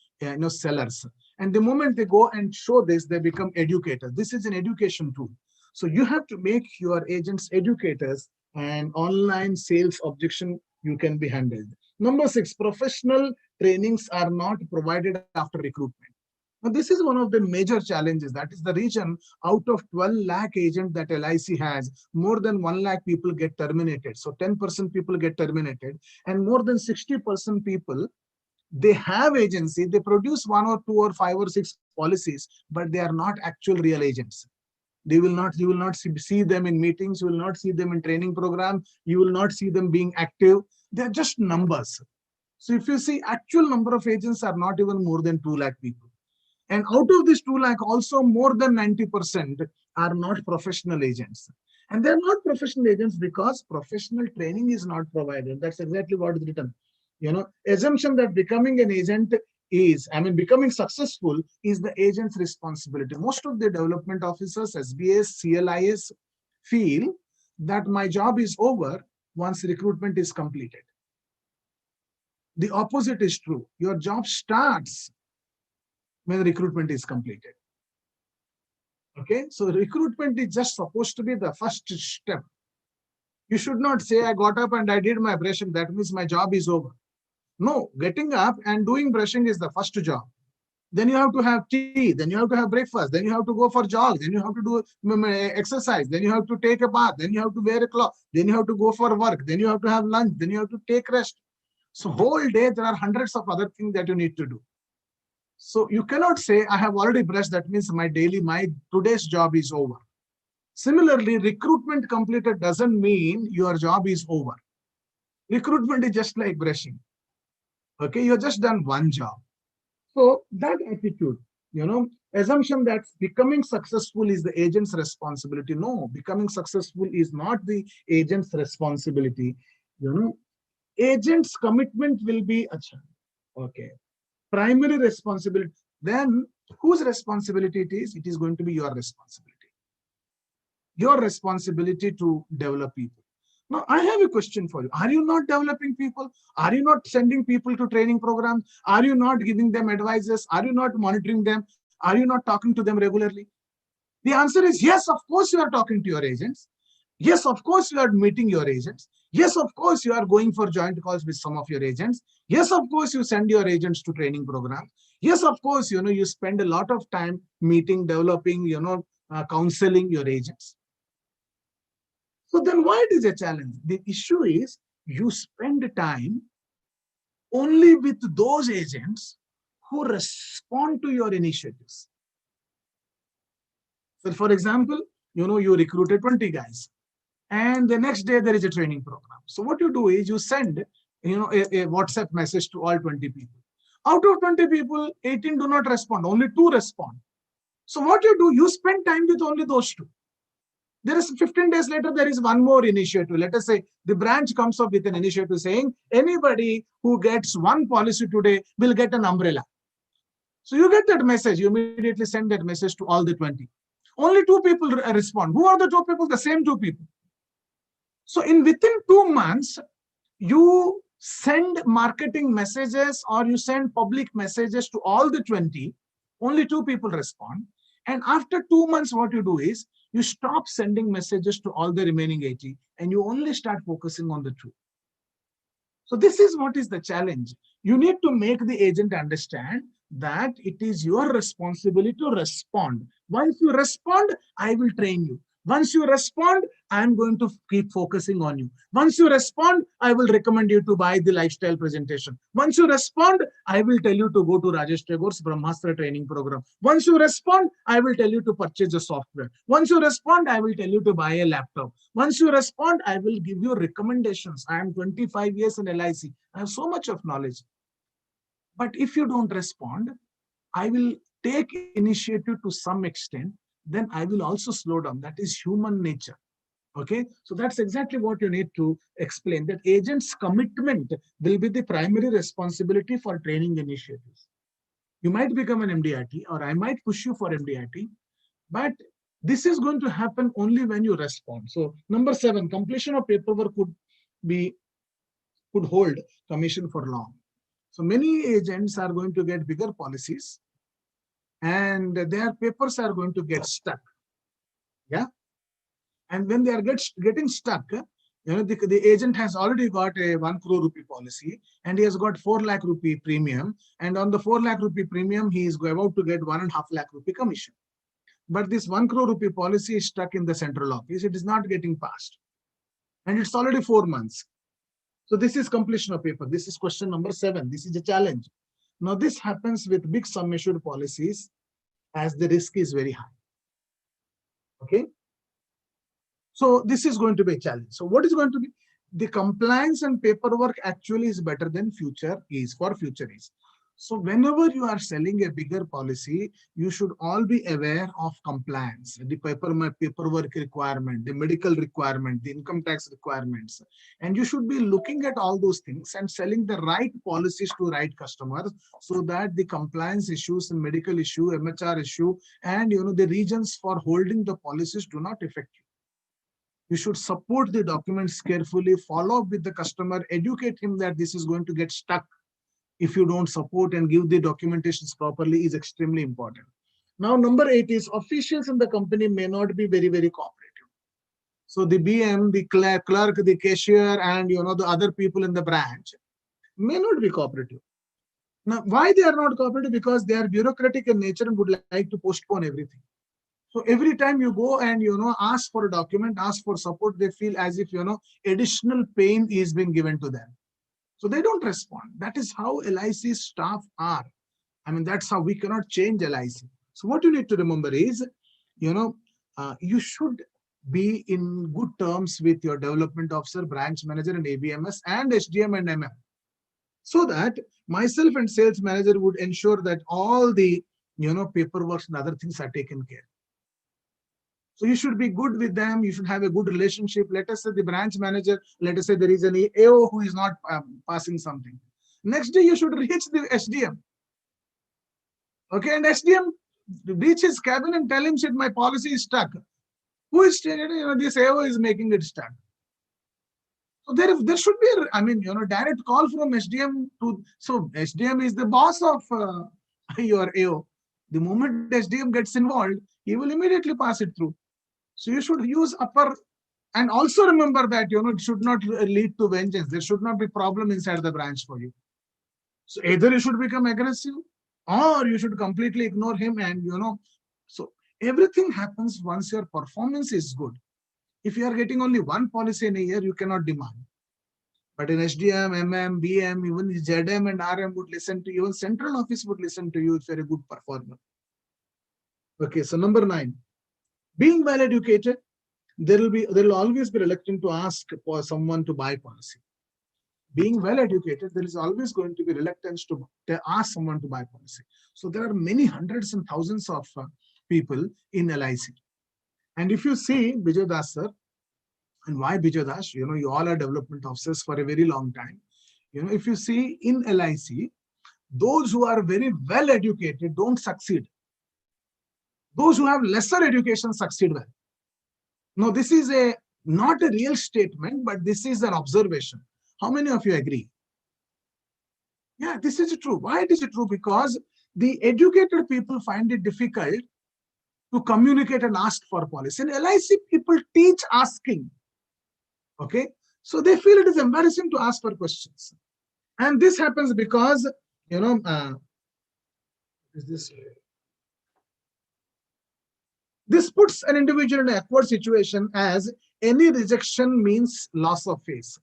sellers. And the moment they go and show this, they become educators. This is an education tool. So you have to make your agents educators, and online sales objection you can be handled. Number 6, professional trainings are not provided after recruitment. Now, this is one of the major challenges. That is the reason out of 12 lakh agents that LIC has, more than 1 lakh people get terminated. So 10% people get terminated, and more than 60% people, they have agency, they produce 1 or 2 or 5 or 6 policies, but they are not actual real agents. You will not see them in meetings, you will not see them in training program, you will not see them being active. They're just numbers. So if you see, actual number of agents are not even more than 2 lakh people. And out of this 2 lakh, also more than 90% are not professional agents. And they're not professional agents because professional training is not provided. That's exactly what is written. Assumption that becoming an agent is, becoming successful is the agent's responsibility. Most of the development officers, SBS, CLIs feel that my job is over once recruitment is completed. The opposite is true. Your job starts when recruitment is completed. Okay, so recruitment is just supposed to be the first step. You should not say, I got up and I did my brushing, that means my job is over. No, getting up and doing brushing is the first job. Then you have to have tea, then you have to have breakfast, then you have to go for jogs, then you have to do exercise, then you have to take a bath, then you have to wear a cloth, then you have to go for work, then you have to have lunch, then you have to take rest. So whole day there are hundreds of other things that you need to do. So you cannot say, I have already brushed, that means my today's job is over. Similarly, recruitment completed doesn't mean your job is over. Recruitment is just like brushing. Okay, you've just done one job. So that attitude, assumption that becoming successful is the agent's responsibility. No, becoming successful is not the agent's responsibility. Agent's commitment will be, okay, primary responsibility. Then whose responsibility it is? It is going to be your responsibility. Your responsibility to develop people. Now, I have a question for you. Are you not developing people? Are you not sending people to training programs? Are you not giving them advices? Are you not monitoring them? Are you not talking to them regularly? The answer is yes, of course you are talking to your agents. Yes, of course you are meeting your agents. Yes, of course you are going for joint calls with some of your agents. Yes, of course you send your agents to training programs. Yes, of course, you spend a lot of time meeting, developing, counseling your agents. So then why it is a challenge? The issue is you spend time only with those agents who respond to your initiatives. So for example, you recruited 20 guys and the next day there is a training program. So what you do is you send, a WhatsApp message to all 20 people. Out of 20 people, 18 do not respond, only 2 respond. So what you do, you spend time with only those 2. There is 15 days later, there is one more initiative. Let us say the branch comes up with an initiative saying anybody who gets 1 policy today will get an umbrella. So you get that message, you immediately send that message to all the 20. Only 2 people respond. Who are the 2 people? The same 2 people. So within 2 months, you send marketing messages or you send public messages to all the 20, only 2 people respond. And after 2 months, what you do is you stop sending messages to all the remaining 80 and you only start focusing on the 2. So this is what is the challenge. You need to make the agent understand that it is your responsibility to respond. Once you respond, I will train you. Once you respond, I am going to keep focusing on you. Once you respond, I will recommend you to buy the lifestyle presentation. Once you respond, I will tell you to go to Rajesh Tagore's Brahmastra training program. Once you respond, I will tell you to purchase the software. Once you respond, I will tell you to buy a laptop. Once you respond, I will give you recommendations. I am 25 years in LIC. I have so much of knowledge. But if you don't respond, I will take initiative to some extent, then I will also slow down. That is human nature. Okay, so that's exactly what you need to explain, that agent's commitment will be the primary responsibility for training initiatives. You might become an MDRT or I might push you for MDRT, but this is going to happen only when you respond. So number 7, completion of paperwork could could hold commission for long. So many agents are going to get bigger policies and their papers are going to get stuck. Yeah. And when they are getting stuck, the agent has already got a 1 crore rupee policy and he has got 4 lakh rupee premium. And on the 4 lakh rupee premium, he is about to get 1.5 lakh rupee commission. But this 1 crore rupee policy is stuck in the central office. It is not getting passed. And it's already 4 months. So this is completion of paper. This is question number 7. This is a challenge. Now this happens with big sum assured policies as the risk is very high. Okay. So this is going to be a challenge. So what is going to be the compliance and paperwork actually is better than future is. So whenever you are selling a bigger policy, you should all be aware of compliance, the paperwork requirement, the medical requirement, the income tax requirements. And you should be looking at all those things and selling the right policies to right customers so that the compliance issues and medical issue, MHR issue, and the reasons for holding the policies do not affect you. You should support the documents carefully, follow up with the customer, educate him that this is going to get stuck if you don't support and give the documentations properly is extremely important. Now, number 8 is officials in the company may not be very, very cooperative. So the BM, the clerk, the cashier, and the other people in the branch may not be cooperative. Now, why they are not cooperative? Because they are bureaucratic in nature and would like to postpone everything. So every time you go and ask for a document, ask for support, they feel as if additional pain is being given to them. So they don't respond. That is how LIC staff are. I mean, that's how we cannot change LIC. So what you need to remember is, you should be in good terms with your development officer, branch manager, and ABMS, and SDM and MM. So that myself and sales manager would ensure that all the paperwork and other things are taken care. So you should be good with them. You should have a good relationship. Let us say the branch manager, let us say there is an AO who is not passing something. Next day, you should reach the SDM. Okay, and SDM reach his cabin and tell him, "Shit, my policy is stuck." Who is saying, this AO is making it stuck. So there should be, direct call from SDM to, so SDM is the boss of your AO. The moment SDM gets involved, he will immediately pass it through. So you should use upper, and also remember that, it should not lead to vengeance. There should not be problem inside the branch for you. So either you should become aggressive or you should completely ignore him and, so everything happens once your performance is good. If you are getting only one policy in a year, you cannot demand. But in SDM, MM, BM, even ZM and RM would listen to you, even central office would listen to you if you're a good performer. Okay, so number 9. Being well educated, there will always be reluctant to ask for someone to buy policy. Being well educated, there is always going to be reluctance to ask someone to buy policy. So there are many hundreds and thousands of people in LIC. And if you see Bijay Das sir, and why Bijay Das, you all are development officers for a very long time. If you see in LIC, those who are very well educated don't succeed. Those who have lesser education succeed well. Now, this is not a real statement, but this is an observation. How many of you agree? Yeah, this is true. Why is it true? Because the educated people find it difficult to communicate and ask for policy. In LIC, people teach asking. Okay, so they feel it is embarrassing to ask for questions. And this happens because, this puts an individual in an awkward situation as any rejection means loss of face.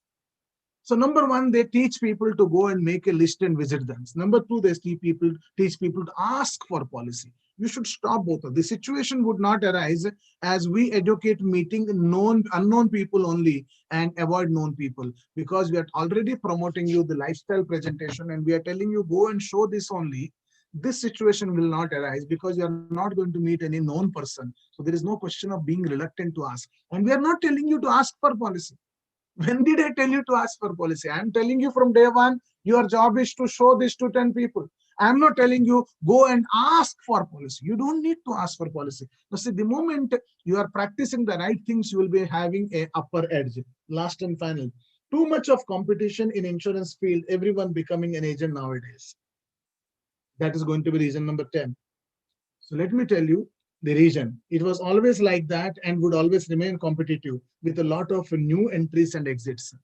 So number 1, they teach people to go and make a list and visit them. Number 2, they teach people to ask for policy. You should stop both of. The situation would not arise as we educate meeting unknown people only and avoid known people, because we are already promoting you the lifestyle presentation and we are telling you go and show this only. This situation will not arise because you are not going to meet any known person. So there is no question of being reluctant to ask. And we are not telling you to ask for policy. When did I tell you to ask for policy? I am telling you from day one, your job is to show this to 10 people. I am not telling you go and ask for policy. You don't need to ask for policy. Now see, the moment you are practicing the right things, you will be having an upper edge. Last and final. Too much of competition in insurance field, everyone becoming an agent nowadays. That is going to be reason number 10. So let me tell you the reason. It was always like that and would always remain competitive with a lot of new entries and exits.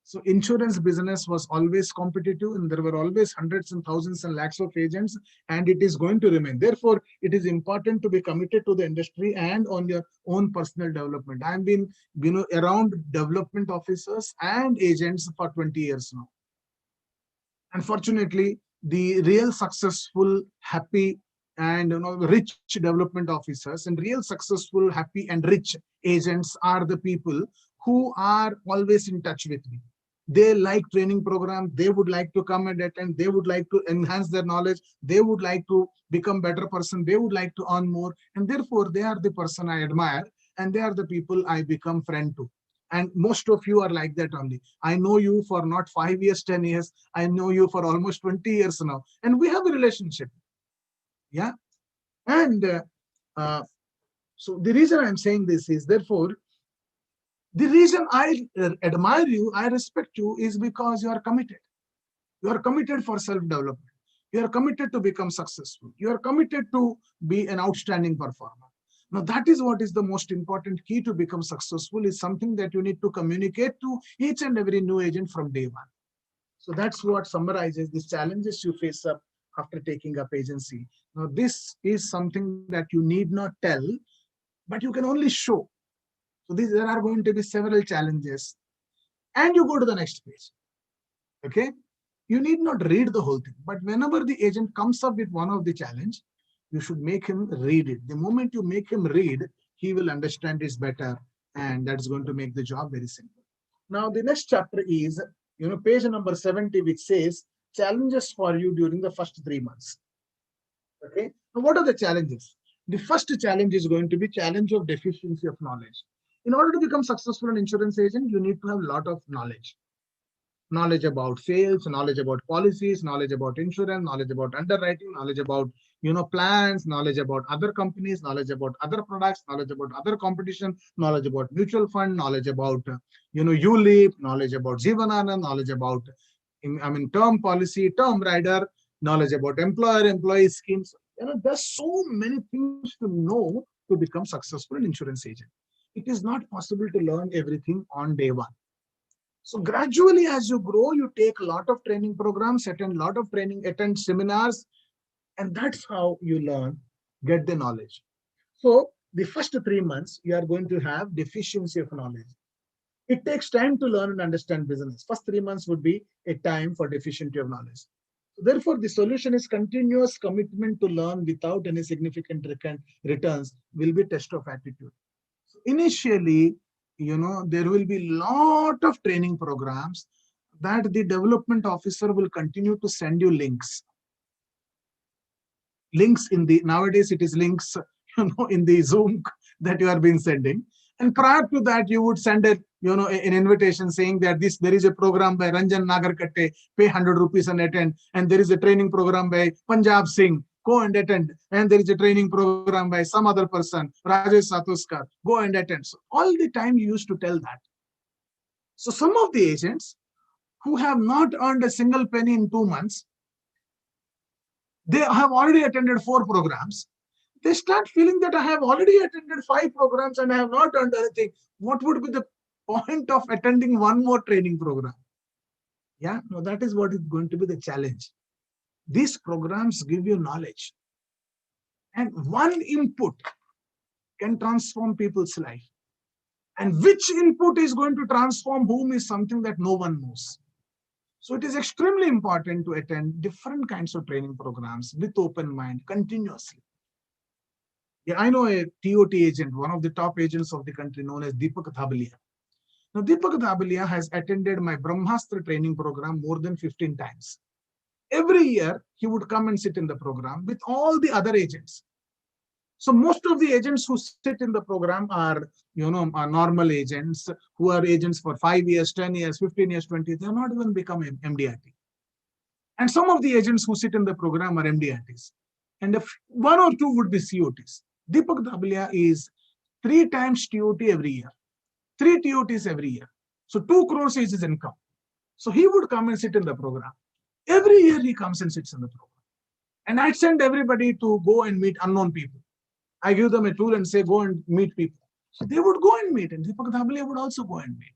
So insurance business was always competitive and there were always hundreds and thousands and lakhs of agents, and it is going to remain. Therefore, it is important to be committed to the industry and on your own personal development. I've been, around development officers and agents for 20 years now. Unfortunately, the real successful, happy, and rich development officers and real successful, happy, and rich agents are the people who are always in touch with me. They like training program. They would like to come and attend. They would like to enhance their knowledge. They would like to become better person. They would like to earn more. And therefore, they are the person I admire. And they are the people I become friend to. And most of you are like that only. I know you for not 5 years, 10 years. I know you for almost 20 years now. And we have a relationship. Yeah. And so the reason I'm saying this is, therefore, the reason I admire you, I respect you, is because you are committed. You are committed for self-development. You are committed to become successful. You are committed to be an outstanding performer. Now, that is what is the most important key to become successful, is something that you need to communicate to each and every new agent from day one. So that's what summarizes the challenges you face up after taking up agency. Now, this is something that you need not tell, but you can only show. So there are going to be several challenges. And you go to the next page. Okay? You need not read the whole thing. But whenever the agent comes up with one of the challenge, you should make him read it. The moment you make him read, he will understand this better. And that's going to make the job very simple. Now, the next chapter is, page number 70, which says challenges for you during the first 3 months. Okay? Now, what are the challenges? The first challenge is going to be challenge of deficiency of knowledge. In order to become successful an insurance agent, you need to have a lot of knowledge. Knowledge about sales, knowledge about policies, knowledge about insurance, knowledge about underwriting, knowledge about plans, knowledge about other companies, knowledge about other products, knowledge about other competition, knowledge about mutual fund, knowledge about ULIP, knowledge about Jeevananand, knowledge about term policy, term rider, knowledge about employer-employee schemes. There's so many things to know to become successful an insurance agent. It is not possible to learn everything on day one. So gradually, as you grow, you take a lot of training programs, attend a lot of training, attend seminars, and that's how you learn, get the knowledge. So the first 3 months, you are going to have deficiency of knowledge. It takes time to learn and understand business. First 3 months would be a time for deficiency of knowledge. So therefore, the solution is continuous commitment to learn without any significant returns will be test of attitude. So initially, there will be a lot of training programs that the development officer will continue to send you links. Nowadays it is links, in the Zoom that you are being sending. And prior to that, you would send an invitation saying that there is a program by Ranjan Nagarkatte, pay 100 rupees and attend. And there is a training program by Punjab Singh, go and attend. And there is a training program by some other person, Rajesh Satuskar, go and attend. So all the time you used to tell that. So some of the agents who have not earned a single penny in 2 months, they have already attended 4 programs. They start feeling that I have already attended 5 programs and I have not earned anything. What would be the point of attending one more training program? Yeah, no, that is what is going to be the challenge. These programs give you knowledge. And one input can transform people's life. And which input is going to transform whom is something that no one knows. So it is extremely important to attend different kinds of training programs with open mind continuously. Yeah, I know a TOT agent, one of the top agents of the country, known as Deepak Thabalia. Now, Deepak Thabalia has attended my Brahmastra training program more than 15 times. Every year, he would come and sit in the program with all the other agents. So most of the agents who sit in the program are, are normal agents who are agents for 5 years, 10 years, 15 years, 20 years. They have not even become MDRT. And some of the agents who sit in the program are MDRTs. And if 1 or 2 would be COTs. Deepak Thabalia is 3 times TOT every year. 3 TOTs every year. So 2 crores is his income. So he would come and sit in the program. Every year he comes and sits in the program. And I'd send everybody to go and meet unknown people. I give them a tool and say, go and meet people. So they would go and meet, and Deepak Dhabale would also go and meet.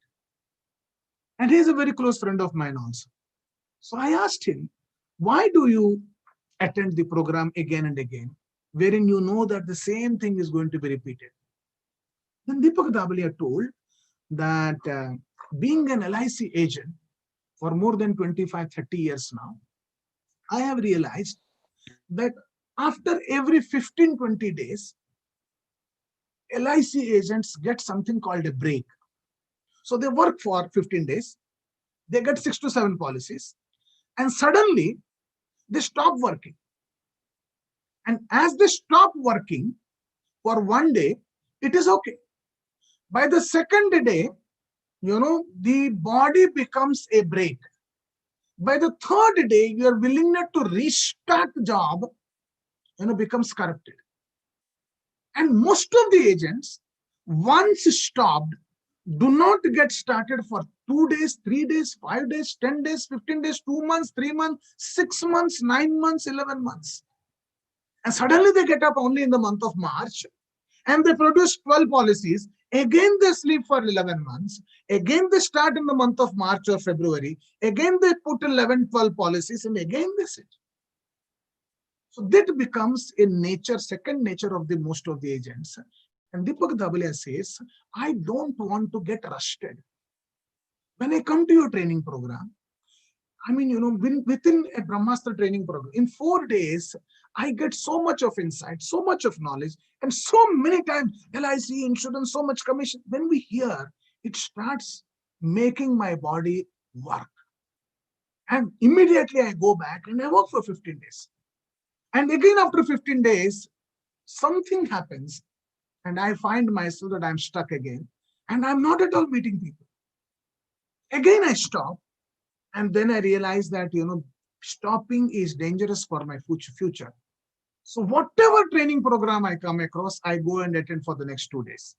And he's a very close friend of mine also. So I asked him, why do you attend the program again and again, wherein you know that the same thing is going to be repeated? Then Deepak Dhabale told that being an LIC agent for more than 25, 30 years now, I have realized that after every 15, 20 days, LIC agents get something called a break. So they work for 15 days, they get 6 to 7 policies, and suddenly they stop working. And as they stop working for one day, it is okay. By the second day, the body becomes a break. By the third day, your willingness to restart the job, becomes corrupted. And most of the agents, once stopped, do not get started for 2 days, 3 days, 5 days, 10 days, 15 days, 2 months, 3 months, 6 months, 9 months, 11 months. And suddenly they get up only in the month of March and they produce 12 policies. Again, they sleep for 11 months. Again, they start in the month of March or February. Again, they put 11, 12 policies and again they sit. So that becomes a nature, second nature of the most of the agents. And Deepak Dhabale says, I don't want to get rusted. When I come to your training program, within a Brahmastra training program, in 4 days, I get so much of insight, so much of knowledge, and so many times LIC, insurance, so much commission. When we hear, it starts making my body work. And immediately I go back and I work for 15 days. And again, after 15 days, something happens and I find myself that I'm stuck again and I'm not at all meeting people. Again, I stop. And then I realize that, stopping is dangerous for my future. So whatever training program I come across, I go and attend for the next 2 days.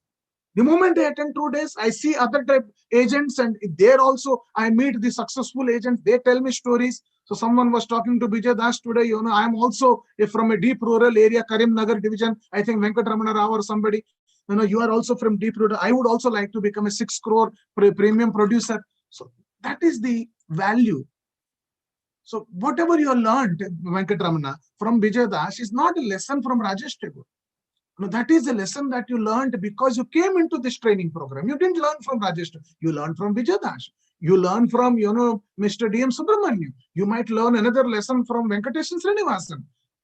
The moment I attend 2 days, I see other type agents and there also I meet the successful agents. They tell me stories. So someone was talking to Bijay Das today, I am also from a deep rural area, Karimnagar division. I think Venkatramana Rao or somebody, you are also from deep rural. I would also like to become a 6 crore premium producer. So that is the value. So whatever you learned, Venkatramana, from Bijay Das is not a lesson from Rajesh Tagore. No, that is a lesson that you learned because you came into this training program. You didn't learn from Rajesh Tagore. You learned from Bijay Das. You learn from, Mr. D.M. Subramanian. You might learn another lesson from Venkatesan Srinivasan.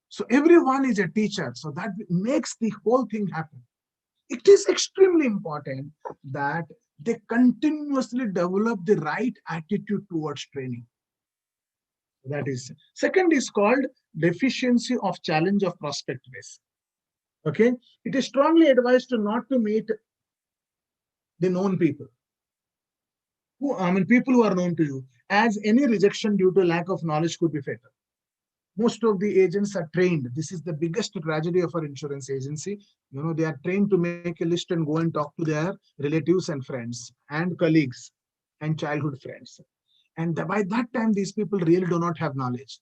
So everyone is a teacher. So that makes the whole thing happen. It is extremely important that they continuously develop the right attitude towards training. That is. Second is called deficiency of challenge of prospect base. Okay. It is strongly advised not to meet the known people. People who are known to you, as any rejection due to lack of knowledge could be fatal. Most of the agents are trained. This is the biggest tragedy of our insurance agency. They are trained to make a list and go and talk to their relatives and friends and colleagues and childhood friends. And by that time, these people really do not have knowledge.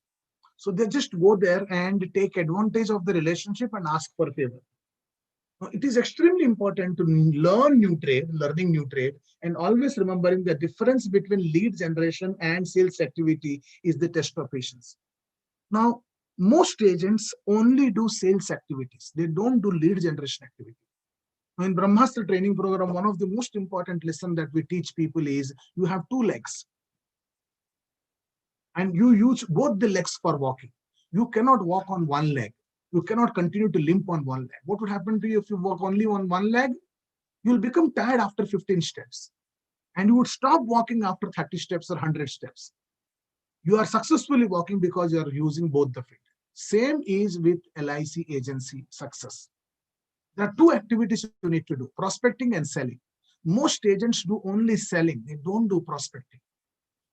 So they just go there and take advantage of the relationship and ask for a favor. Now, it is extremely important to learning new trade, and always remembering the difference between lead generation and sales activity is the test of patience. Now, most agents only do sales activities. They don't do lead generation activity. Now, in Brahmastra training program, one of the most important lessons that we teach people is you have 2 legs. And you use both the legs for walking. You cannot walk on one leg. You cannot continue to limp on one leg. What would happen to you if you walk only on one leg? You will become tired after 15 steps. And you would stop walking after 30 steps or 100 steps. You are successfully walking because you are using both the feet. Same is with LIC agency success. There are 2 activities you need to do, prospecting and selling. Most agents do only selling. They don't do prospecting.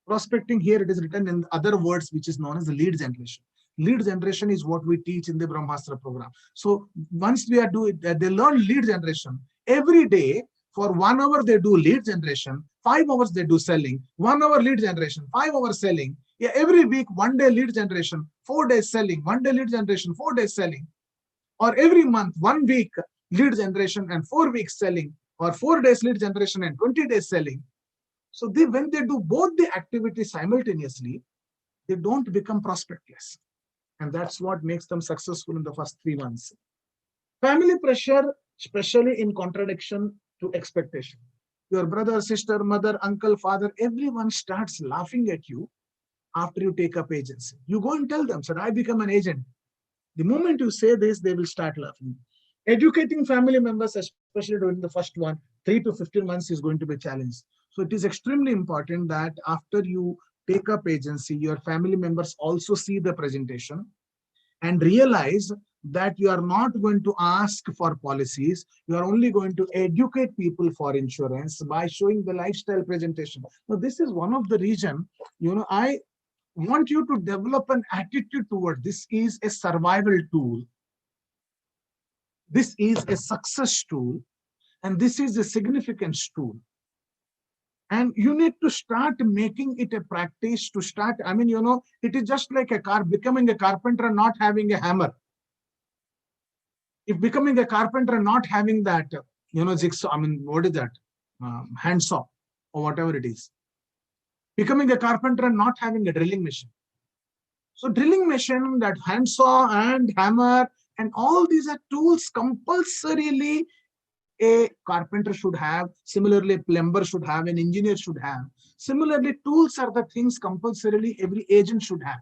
Prospecting, here it is written in other words, which is known as the lead generation. Lead generation is what we teach in the Brahmastra program. So once we are doing that, they learn lead generation. Every day For 1 hour, they do lead generation, 5 hours they do selling, 1 hour lead generation, 5 hours selling. Yeah, every week, 1 day lead generation, 4 days selling, 1 day lead generation, 4 days selling. Or every month, 1 week lead generation and 4 weeks selling, or 4 days lead generation and 20 days selling. So when they do both the activities simultaneously, they don't become prospectless. And that's what makes them successful in the first 3 months. Family pressure, especially in contradiction to expectation. Your brother, sister, mother, uncle, father, everyone starts laughing at you after you take up agency. You go and tell them, sir, I become an agent. The moment you say this, they will start laughing. Educating family members, especially during the first 3 to 15 months, is going to be a challenge. So it is extremely important that after you take up agency, your family members also see the presentation and realize that you are not going to ask for policies. You are only going to educate people for insurance by showing the lifestyle presentation. Now, this is one of the reasons, I want you to develop an attitude toward this. Is a survival tool. This is a success tool, and this is a significance tool. And you need to start making it a practice to start. It is just like becoming a carpenter and not having a hammer. If becoming a carpenter and not having that, jigsaw, what is that? Handsaw or whatever it is. Becoming a carpenter and not having a drilling machine. So drilling machine, that handsaw and hammer, and all these are tools compulsorily a carpenter should have. Similarly, a plumber should have, an engineer should have. Similarly, tools are the things compulsorily every agent should have.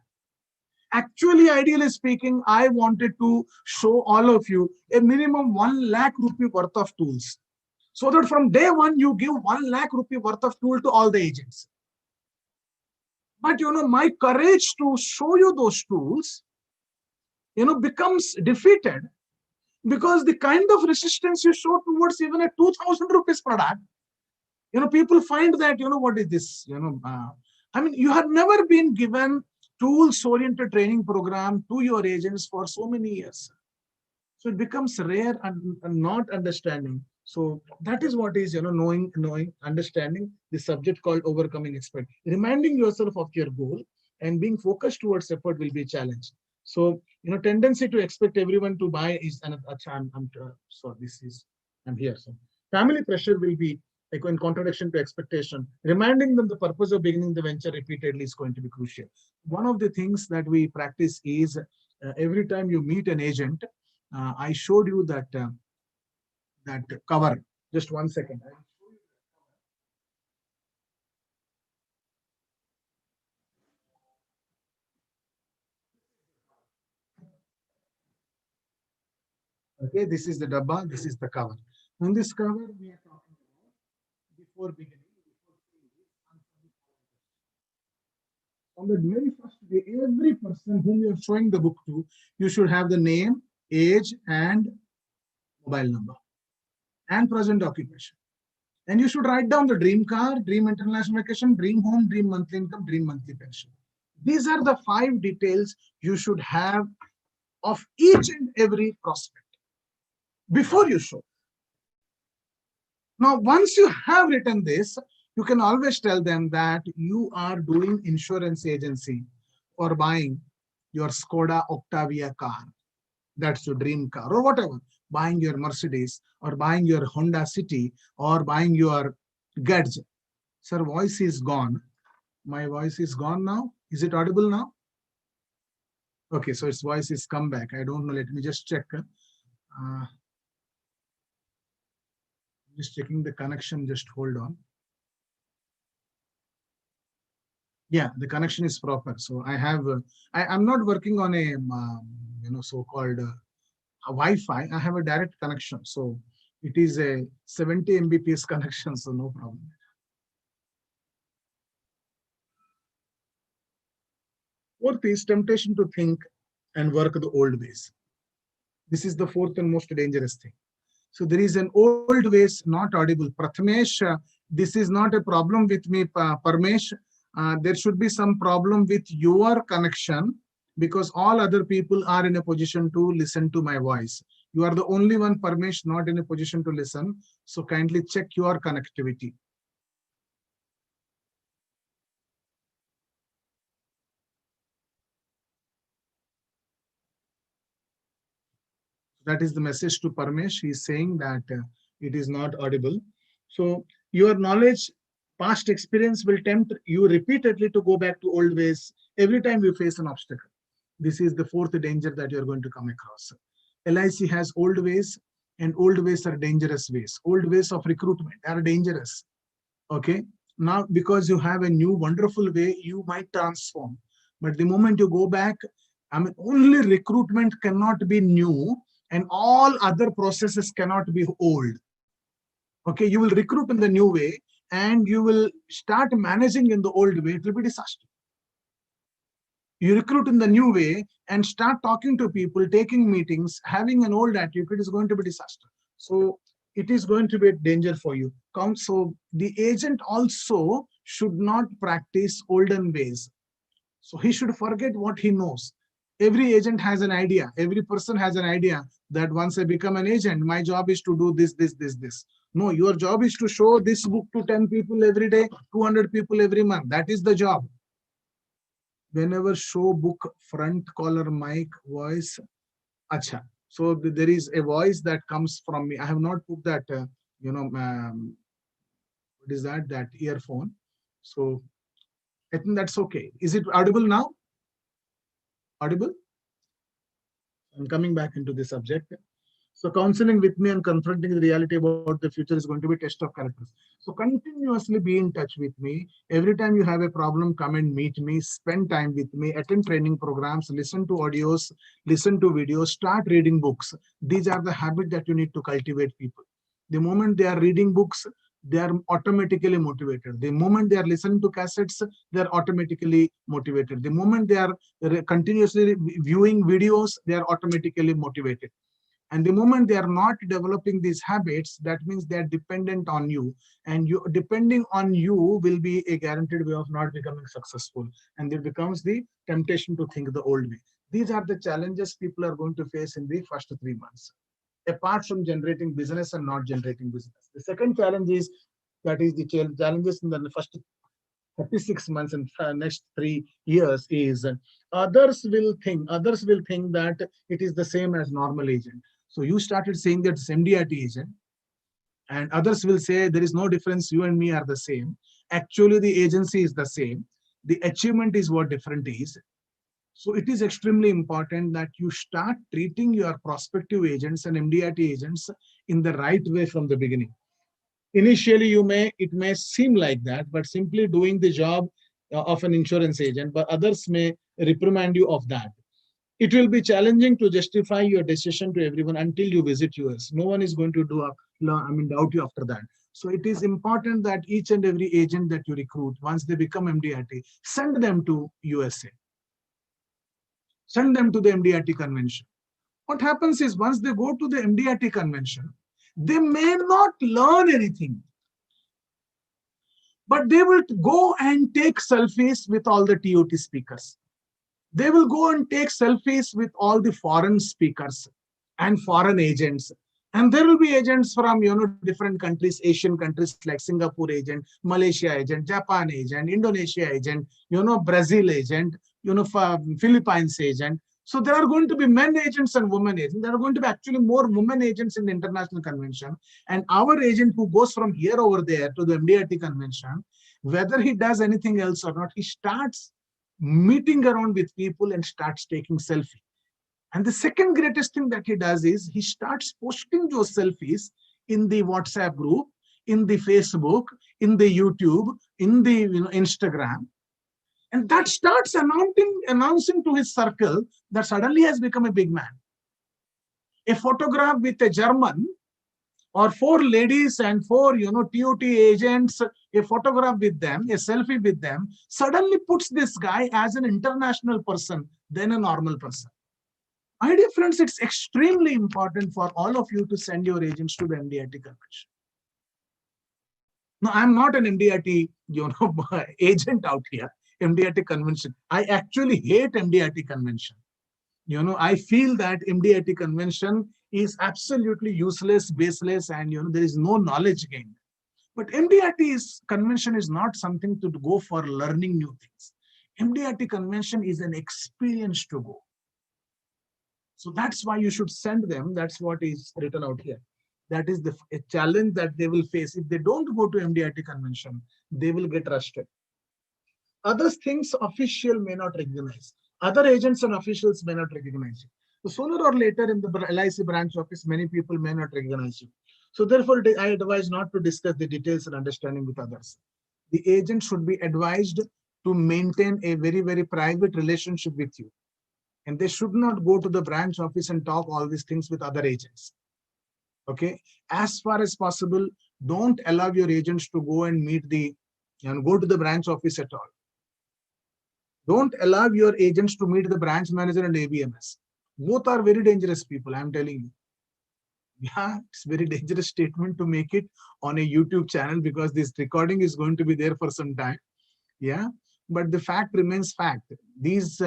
Actually, ideally speaking, I wanted to show all of you a minimum 1 lakh rupee worth of tools. So that from day one, you give 1 lakh rupee worth of tool to all the agents. But my courage to show you those tools, becomes defeated, because the kind of resistance you show towards even a 2,000 rupees product, people find that, what is this? You have never been given tools-oriented training program to your agents for so many years. So it becomes rare and not understanding. So that is what is, knowing, understanding the subject called overcoming expert. Reminding yourself of your goal and being focused towards effort will be a challenge. So, tendency to expect everyone to buy is another. I'm here. So family pressure will be like in contradiction to expectation. Reminding them the purpose of beginning the venture repeatedly is going to be crucial. One of the things that we practice is every time you meet an agent, I showed you that that cover. Just 1 second. Okay, this is the dabba, this is the cover. On this cover, we are talking about before beginning. On the very first day, every person whom you are showing the book to, you should have the name, age, and mobile number, and present occupation. And you should write down the dream car, dream international vacation, dream home, dream monthly income, dream monthly pension. These are the 5 details you should have of each and every prospect before you show. Now, once you have written this, you can always tell them that you are doing insurance agency for buying your Skoda Octavia car. That's your dream car, or whatever. Buying your Mercedes, or buying your Honda City, or buying your gadget. Sir, voice is gone. My voice is gone now. Is it audible now? Okay, so its voice is come back. I don't know. Let me just check. Just checking the connection. Just hold on. Yeah, the connection is proper. So I have. I'm not working on a so-called Wi-Fi. I have a direct connection. So it is a 70 Mbps connection. So no problem. Fourth is temptation to think and work the old ways. This is the fourth and most dangerous thing. So there is an old ways not audible. Prathamesh, this is not a problem with me, Parmesh. There should be some problem with your connection, because all other people are in a position to listen to my voice. You are the only one, Parmesh, not in a position to listen. So kindly check your connectivity. That is the message to Parmesh. He is saying that it is not audible. So your knowledge, past experience will tempt you repeatedly to go back to old ways every time you face an obstacle. This is the fourth danger that you're going to come across. LIC has old ways, and old ways are dangerous ways. Old ways of recruitment are dangerous. Okay. Now, because you have a new wonderful way, you might transform. But the moment you go back, I mean, only recruitment cannot be new, and all other processes cannot be old. Okay, you will recruit in the new way, and you will start managing in the old way. It will be disaster. You recruit in the new way and start talking to people, taking meetings, having an old attitude, it is going to be disaster. So it is going to be a danger for you. So the agent also should not practice olden ways. So he should forget what he knows. Every agent has an idea. Every person has an idea that once I become an agent, my job is to do this, this, this, this. No, your job is to show this book to 10 people every day, 200 people every month. That is the job. Whenever show book, front, collar, mic, voice, acha. So there is a voice that comes from me. I have not put that, what is that? That earphone. So I think that's okay. Is it audible now? Audible? I'm coming back into the subject. So counseling with me and confronting the reality about the future is going to be a test of characters. So continuously be in touch with me. Every time you have a problem, come and meet me, spend time with me, attend training programs, listen to audios, listen to videos, start reading books. These are the habits that you need to cultivate people. The moment they are reading books, they are automatically motivated. The moment they are listening to cassettes, they are automatically motivated. The moment they are continuously viewing videos, they are automatically motivated. And the moment they are not developing these habits, that means they are dependent on you. And you depending on you will be a guaranteed way of not becoming successful. And it becomes the temptation to think the old way. These are the challenges people are going to face in the first 3 months, apart from generating business and not generating business. The second challenge is, that is the challenges in the first 36 months and next 3 years is others will think that it is the same as normal agent. So you started saying that it's MDRT agent, and others will say there is no difference, you and me are the same. Actually, the agency is the same. The achievement is what different is. So it is extremely important that you start treating your prospective agents and MDRT agents in the right way from the beginning. Initially, it may seem like that, but simply doing the job of an insurance agent, but others may reprimand you of that. It will be challenging to justify your decision to everyone until you visit US. No one is going to doubt you after that. So it is important that each and every agent that you recruit, once they become MDRT, send them to USA. Send them to the MDRT convention. What happens is, once they go to the MDRT convention, they may not learn anything, but they will go and take selfies with all the TOT speakers. They will go and take selfies with all the foreign speakers and foreign agents. And there will be agents from different countries, Asian countries like Singapore agent, Malaysia agent, Japan agent, Indonesia agent, Brazil agent, Philippines agent. So there are going to be men agents and women agents. There are going to be actually more women agents in the international convention. And our agent who goes from here over there to the MDRT convention, whether he does anything else or not, he starts meeting around with people and starts taking selfie. And the second greatest thing that he does is he starts posting those selfies in the WhatsApp group, in the Facebook, in the YouTube, in the Instagram. And that starts announcing to his circle that suddenly has become a big man. A photograph with a German, or 4 ladies and 4 TOT agents, a photograph with them, a selfie with them, suddenly puts this guy as an international person than a normal person. My dear friends, it's extremely important for all of you to send your agents to the MDRT convention. Now, I'm not an MDRT agent out here. MDRT convention. I actually hate MDRT convention. I feel that MDRT convention is absolutely useless, baseless, and there is no knowledge gained. But MDRT convention is not something to go for learning new things. MDRT convention is an experience to go. So that's why you should send them. That's what is written out here. That is a challenge that they will face. If they don't go to MDRT convention, they will get rusted. Other things official may not recognize. Other agents and officials may not recognize you. So sooner or later in the LIC branch office, many people may not recognize you. So therefore, I advise not to discuss the details and understanding with others. The agent should be advised to maintain a very, very private relationship with you. And they should not go to the branch office and talk all these things with other agents. Okay. As far as possible, don't allow your agents to go and meet go to the branch office at all. Don't allow your agents to meet the branch manager and ABMS. Both are very dangerous people, I'm telling you. Yeah, it's very dangerous statement to make it on a YouTube channel because this recording is going to be there for some time. Yeah, but the fact remains fact. These,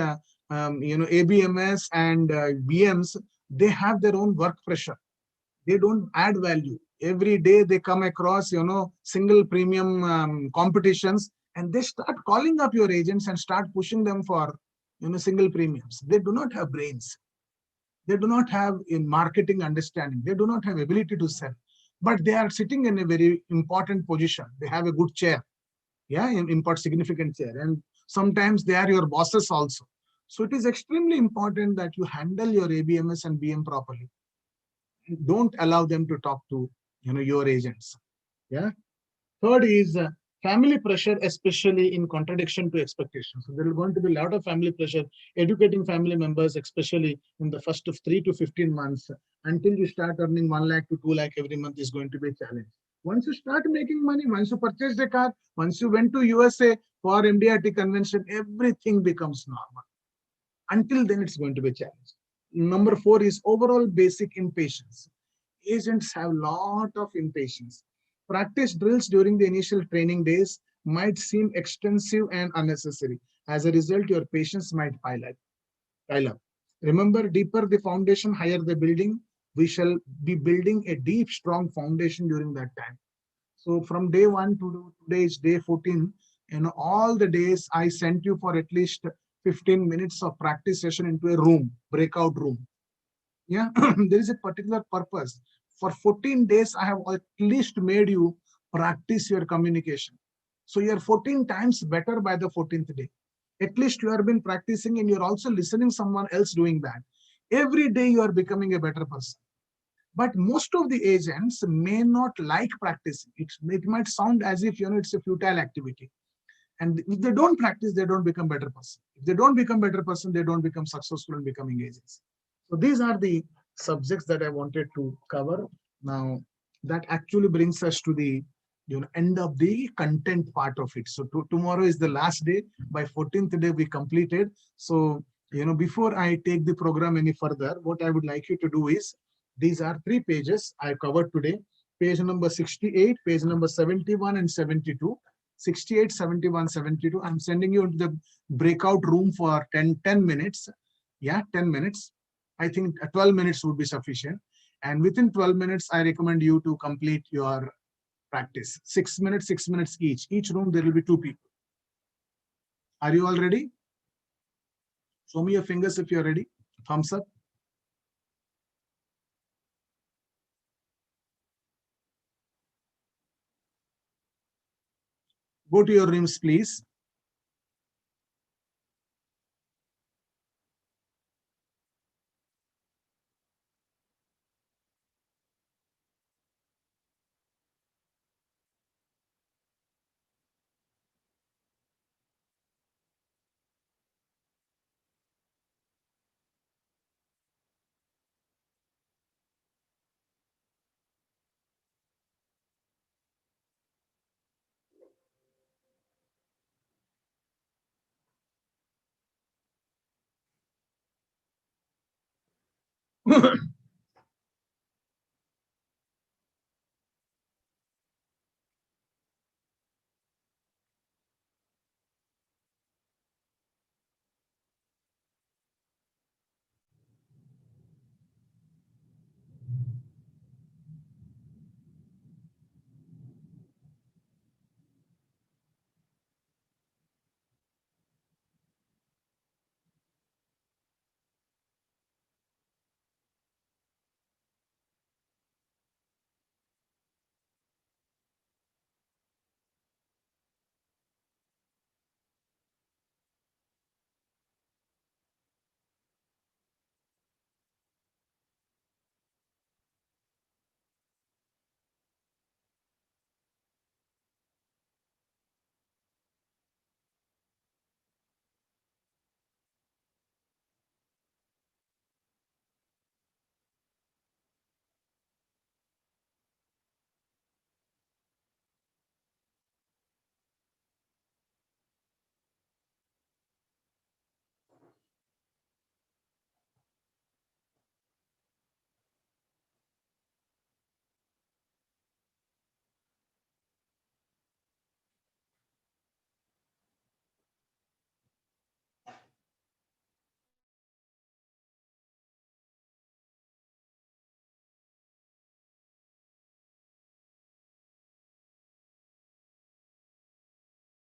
ABMS and BMs, they have their own work pressure. They don't add value. Every day they come across, single premium competitions, and they start calling up your agents and start pushing them for, single premiums. They do not have brains. They do not have a marketing understanding. They do not have ability to sell, but they are sitting in a very important position. They have a good chair. Yeah, import significant chair. And sometimes they are your bosses also. So it is extremely important that you handle your ABMS and BM properly. Don't allow them to talk to your agents. Yeah. Third is family pressure, especially in contradiction to expectations. So there is going to be a lot of family pressure, educating family members, especially in the first of 3 to 15 months, until you start earning 1 lakh to 2 lakh every month is going to be a challenge. Once you start making money, once you purchase a car, once you went to USA for MDRT convention, everything becomes normal. Until then, it's going to be a challenge. Number 4 is overall basic impatience. Agents have a lot of impatience. Practice drills during the initial training days might seem extensive and unnecessary. As a result, your patience might pile up. Remember, deeper the foundation, higher the building. We shall be building a deep, strong foundation during that time. So from day 1 to today is day 14. All the days I sent you for at least 15 minutes of practice session into a room, breakout room. Yeah, there is a particular purpose. For 14 days, I have at least made you practice your communication. So you're 14 times better by the 14th day. At least you have been practicing and you're also listening someone else doing that. Every day you are becoming a better person. But most of the agents may not like practicing. It might sound as if it's a futile activity. And if they don't practice, they don't become better person. If they don't become better person, they don't become successful in becoming agents. So these are the subjects that I wanted to cover. Now, that actually brings us to the end of the content part of it. So tomorrow is the last day. By 14th day, we completed. So, before I take the program any further, what I would like you to do is, these are 3 pages I covered today. Page number 68, page number 71 and 72. 68, 71, 72. I'm sending you into the breakout room for 10 minutes. Yeah, 10 minutes. I think 12 minutes would be sufficient. And within 12 minutes, I recommend you to complete your practice. 6 minutes, 6 minutes each. Each room, there will be 2 people. Are you all ready? Show me your fingers if you're ready. Thumbs up. Go to your rooms, please.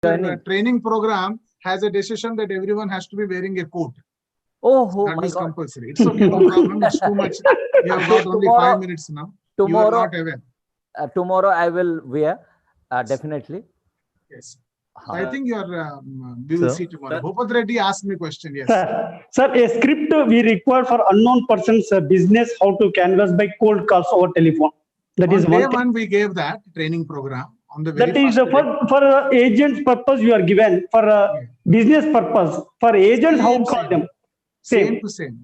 The training program has a decision that everyone has to be wearing a coat. Oh That my is God. compulsory. It's okay, no problem. It's too much. You have got only 5 minutes now. You are Tomorrow, not aware. tomorrow I will wear definitely. Yes. So I think you are. We will see tomorrow. Bhupat Reddy asked me a question. Yes. Sir, a script we require for unknown persons business how to canvas by cold calls over telephone. That On is day one thing. one, we gave that training program. On the very That is first day. for agents purpose you are given. For business purpose, for agents how to call them. Same to same.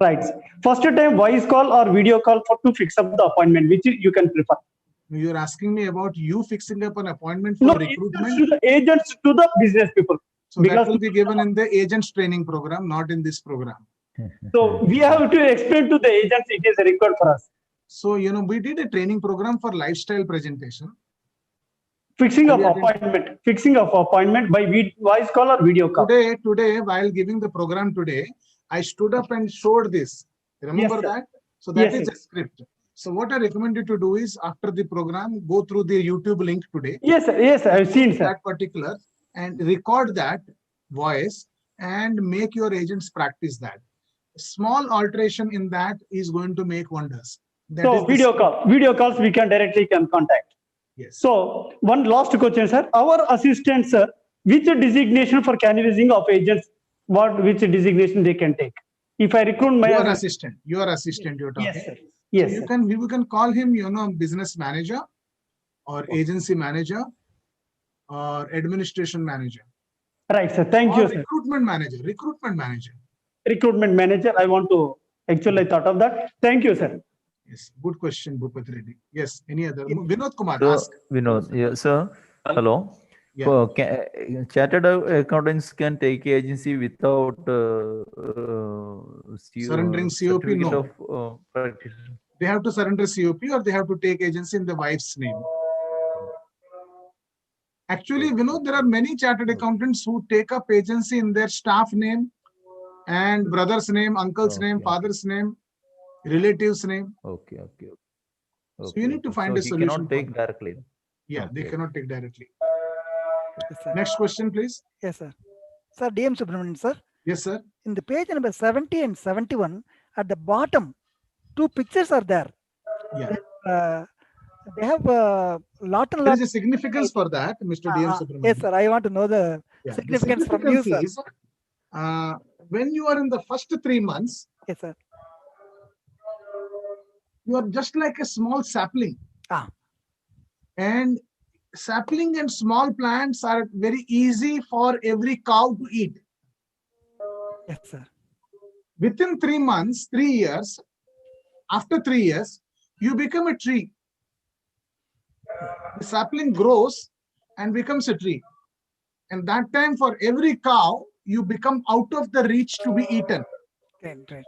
Right. First time voice call or video call to fix up the appointment, which you can prefer. You are asking me about you fixing up an appointment for recruitment? Agents to the business people. So that will be given in the agents training program, not in this program. So we have to explain to the agents it is required for us. So, we did a training program for lifestyle presentation. Fixing of appointment by voice call or video call. Today, while giving the program today, I stood up and showed this. Remember that? So that is a script. So what I recommend you to do is after the program, go through the YouTube link today. Yes, sir. Yes, I've seen that particular and record that voice and make your agents practice that. Small alteration in that is going to make wonders. So video calls we can directly contact. Yes. So one last question, sir. Our assistants, which designation for canvassing of agents? Which designation they can take? If I recruit my your assistant you're talking. Yes, sir. Yes, so you can call him, business manager or agency manager or administration manager. Right, sir. Thank you, sir. Recruitment manager. Recruitment manager. I want to actually thought of that. Thank you, sir. Yes, good question, Bhupat Reddy. Yes, any other? Vinod Kumar, So, ask. Vinod, yeah, sir. Hello. Yeah. So, chartered accountants can take agency without surrendering COP. No. Of, practice. They have to surrender COP or they have to take agency in the wife's name. Actually, there are many chartered accountants who take up agency in their staff name and brother's name, uncle's name, father's name, relatives' name. Okay. So you need to find a solution. He cannot take directly. Yeah, they cannot take directly. Yes, sir. Next question, please. Yes, sir. Sir, DM Subramanian, sir. Yes, sir. In the page number 70 and 71, at the bottom, 2 pictures are there. Yeah. They have a lot and lot. There is a significance for that, Mr. DM Subramanian. Yes, sir. I want to know the significance from you, sir. Is, when you are in the first 3 months, yes, sir, you are just like a small sapling. And sapling and small plants are very easy for every cow to eat. Yes, sir. Within 3 months, 3 years, after 3 years, you become a tree. The sapling grows and becomes a tree. And that time for every cow, you become out of the reach to be eaten. Right.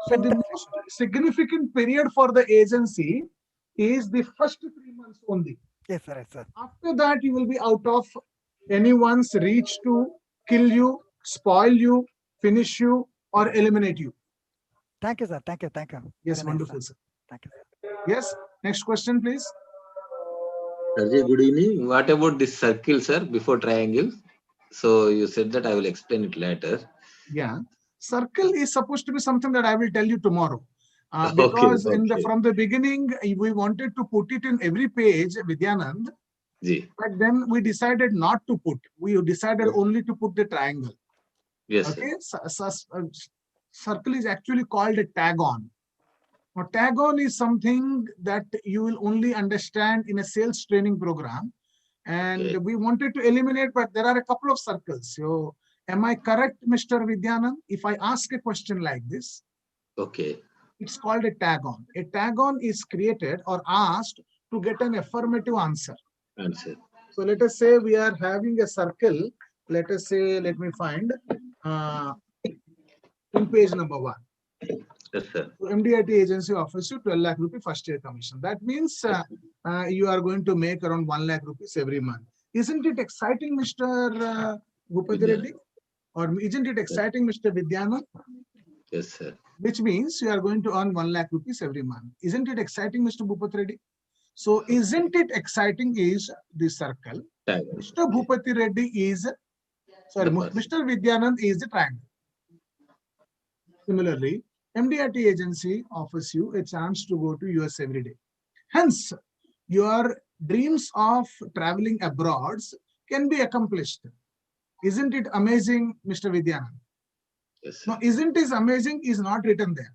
So the most significant period for the agency is the first 3 months only. Yes, sir. Yes, sir. After that, you will be out of anyone's reach to kill you, spoil you, finish you, or eliminate you. Thank you, sir. Thank you. Yes, very wonderful, nice, sir. Thank you, sir. Yes, next question, please. Sirji, good evening. What about this circle, sir, before triangle? So you said that I will explain it later. Yeah, circle is supposed to be something that I will tell you tomorrow. Because from the beginning, we wanted to put it in every page, Vidyanand. But then we decided not to put. We decided only to put the triangle. Yes. Okay. Circle is actually called a tag-on. Now, tag-on is something that you will only understand in a sales training program. And we wanted to eliminate, but there are a couple of circles. So, am I correct, Mr. Vidyanand? If I ask a question like this, okay, it's called a tag-on. A tag-on is created or asked to get an affirmative answer. So let us say we are having a circle. Let us say, let me find in page number 1. Yes, sir. So MDIT agency offers you 12 lakh rupee first year commission. That means you are going to make around 1 lakh rupees every month. Isn't it exciting, Mr. Bhupat Reddy? Or isn't it exciting, Mr. Vidyanand? Yes, sir. Which means you are going to earn 1 lakh rupees every month. Isn't it exciting, Mr. Bhupat Reddy? So isn't it exciting is the circle. Mr. Bhupati Reddy is, sorry, Mr. Vidyanand is the triangle. Similarly, MDRT agency offers you a chance to go to US every day. Hence, your dreams of traveling abroad can be accomplished. Isn't it amazing, Mr. Vidyanand? Yes, no, isn't it amazing is not written there.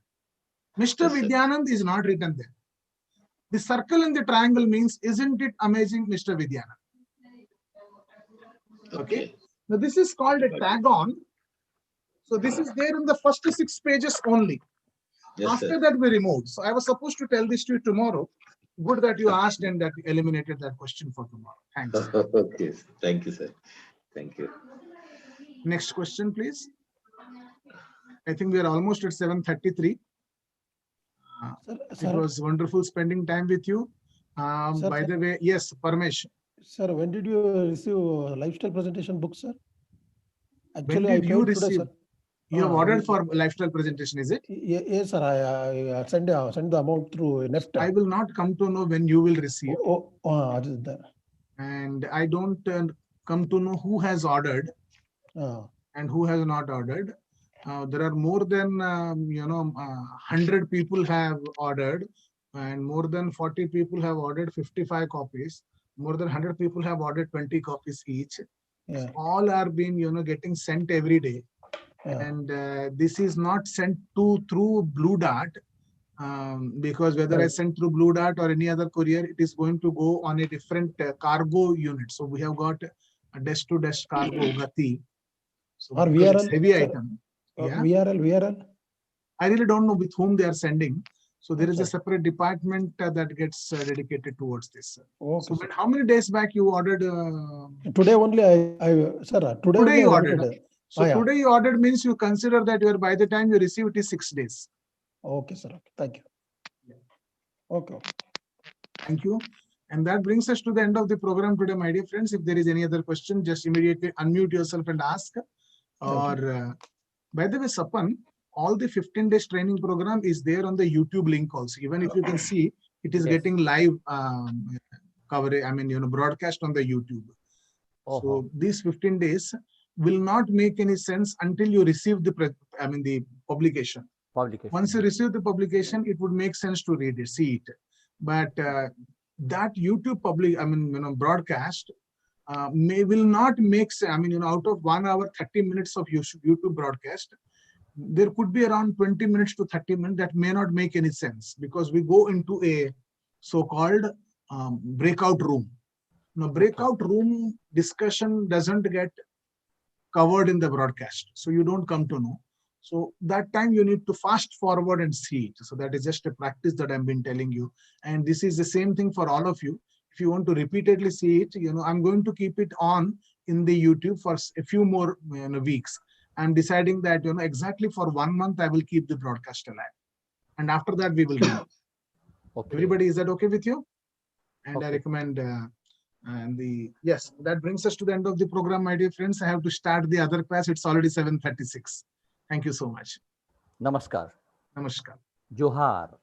Mr. Yes, Vidyanand is not written there. The circle in the triangle means, isn't it amazing, Mr. Vidyanand? Okay. Now this is called a tag on. So this is there in the first 6 pages only. Yes, After sir. that we removed. So I was supposed to tell this to you tomorrow. Good that you asked and that you eliminated that question for tomorrow. Thanks. Okay. Thank you, sir. Thank you. Next question, please. I think we are almost at 7:33. It was wonderful spending time with you. By the way, yes, Parmesh. Sir, when did you receive lifestyle presentation book, sir? When did you receive? You have ordered for lifestyle presentation, is it? Yes, sir. I send the amount through NEFT. I will not come to know when you will receive. That. And I don't come to know who has ordered and who has not ordered. There are more than 100 people have ordered, and more than 40 people have ordered 55 copies. More than 100 people have ordered 20 copies each. Yeah. All are being getting sent every day. And this is not sent through Blue Dart, because whether I send through Blue Dart or any other courier, it is going to go on a different cargo unit. So we have got a desk-to-desk cargo Gati. So Or because it's VRL, heavy sir. item. Yeah. VRL. I really don't know with whom they are sending. So there is a separate department that gets dedicated towards this. Okay, so how many days back you ordered? Today only Today you ordered. ordered. So today you ordered means you consider that by the time you receive it is 6 days. Okay, sir. Okay. Thank you. Okay. Thank you. And that brings us to the end of the program today, my dear friends. If there is any other question, just immediately unmute yourself and ask. Or by the way, Sapan, all the 15 days training program is there on the YouTube link also. Even if you can see, it is getting live coverage. I mean, broadcast on the YouTube. So these 15 days will not make any sense until you receive the publication. Once you receive the publication, it would make sense to read it, see it. But that YouTube broadcast will not make sense. I mean, out of 1 hour, 30 minutes of YouTube broadcast, there could be around 20 minutes to 30 minutes that may not make any sense, because we go into a so-called breakout room. Now, breakout room discussion doesn't get covered in the broadcast, so you don't come to know. So that time you need to fast forward and see it. So that is just a practice that I've been telling you. And this is the same thing for all of you. If you want to repeatedly see it, I'm going to keep it on in the YouTube for a few more weeks. I'm deciding that exactly for 1 month I will keep the broadcast alive, and after that we will remove. Everybody, is that okay with you? And I recommend yes, that brings us to the end of the program, my dear friends. I have to start the other class. It's already 7:36. Thank you so much. Namaskar. Namaskar. Johar.